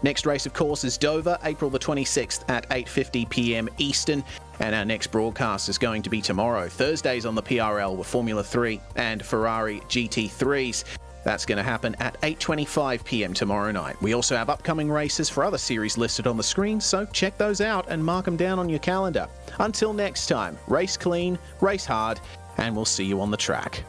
Next race, of course, is Dover, April the 26th at 8:50 p.m. Eastern. And our next broadcast is going to be tomorrow, Thursdays on the PRL with Formula 3 and Ferrari GT3s. That's going to happen at 8:25 p.m. tomorrow night. We also have upcoming races for other series listed on the screen, so check those out and mark them down on your calendar. Until next time, race clean, race hard, and we'll see you on the track.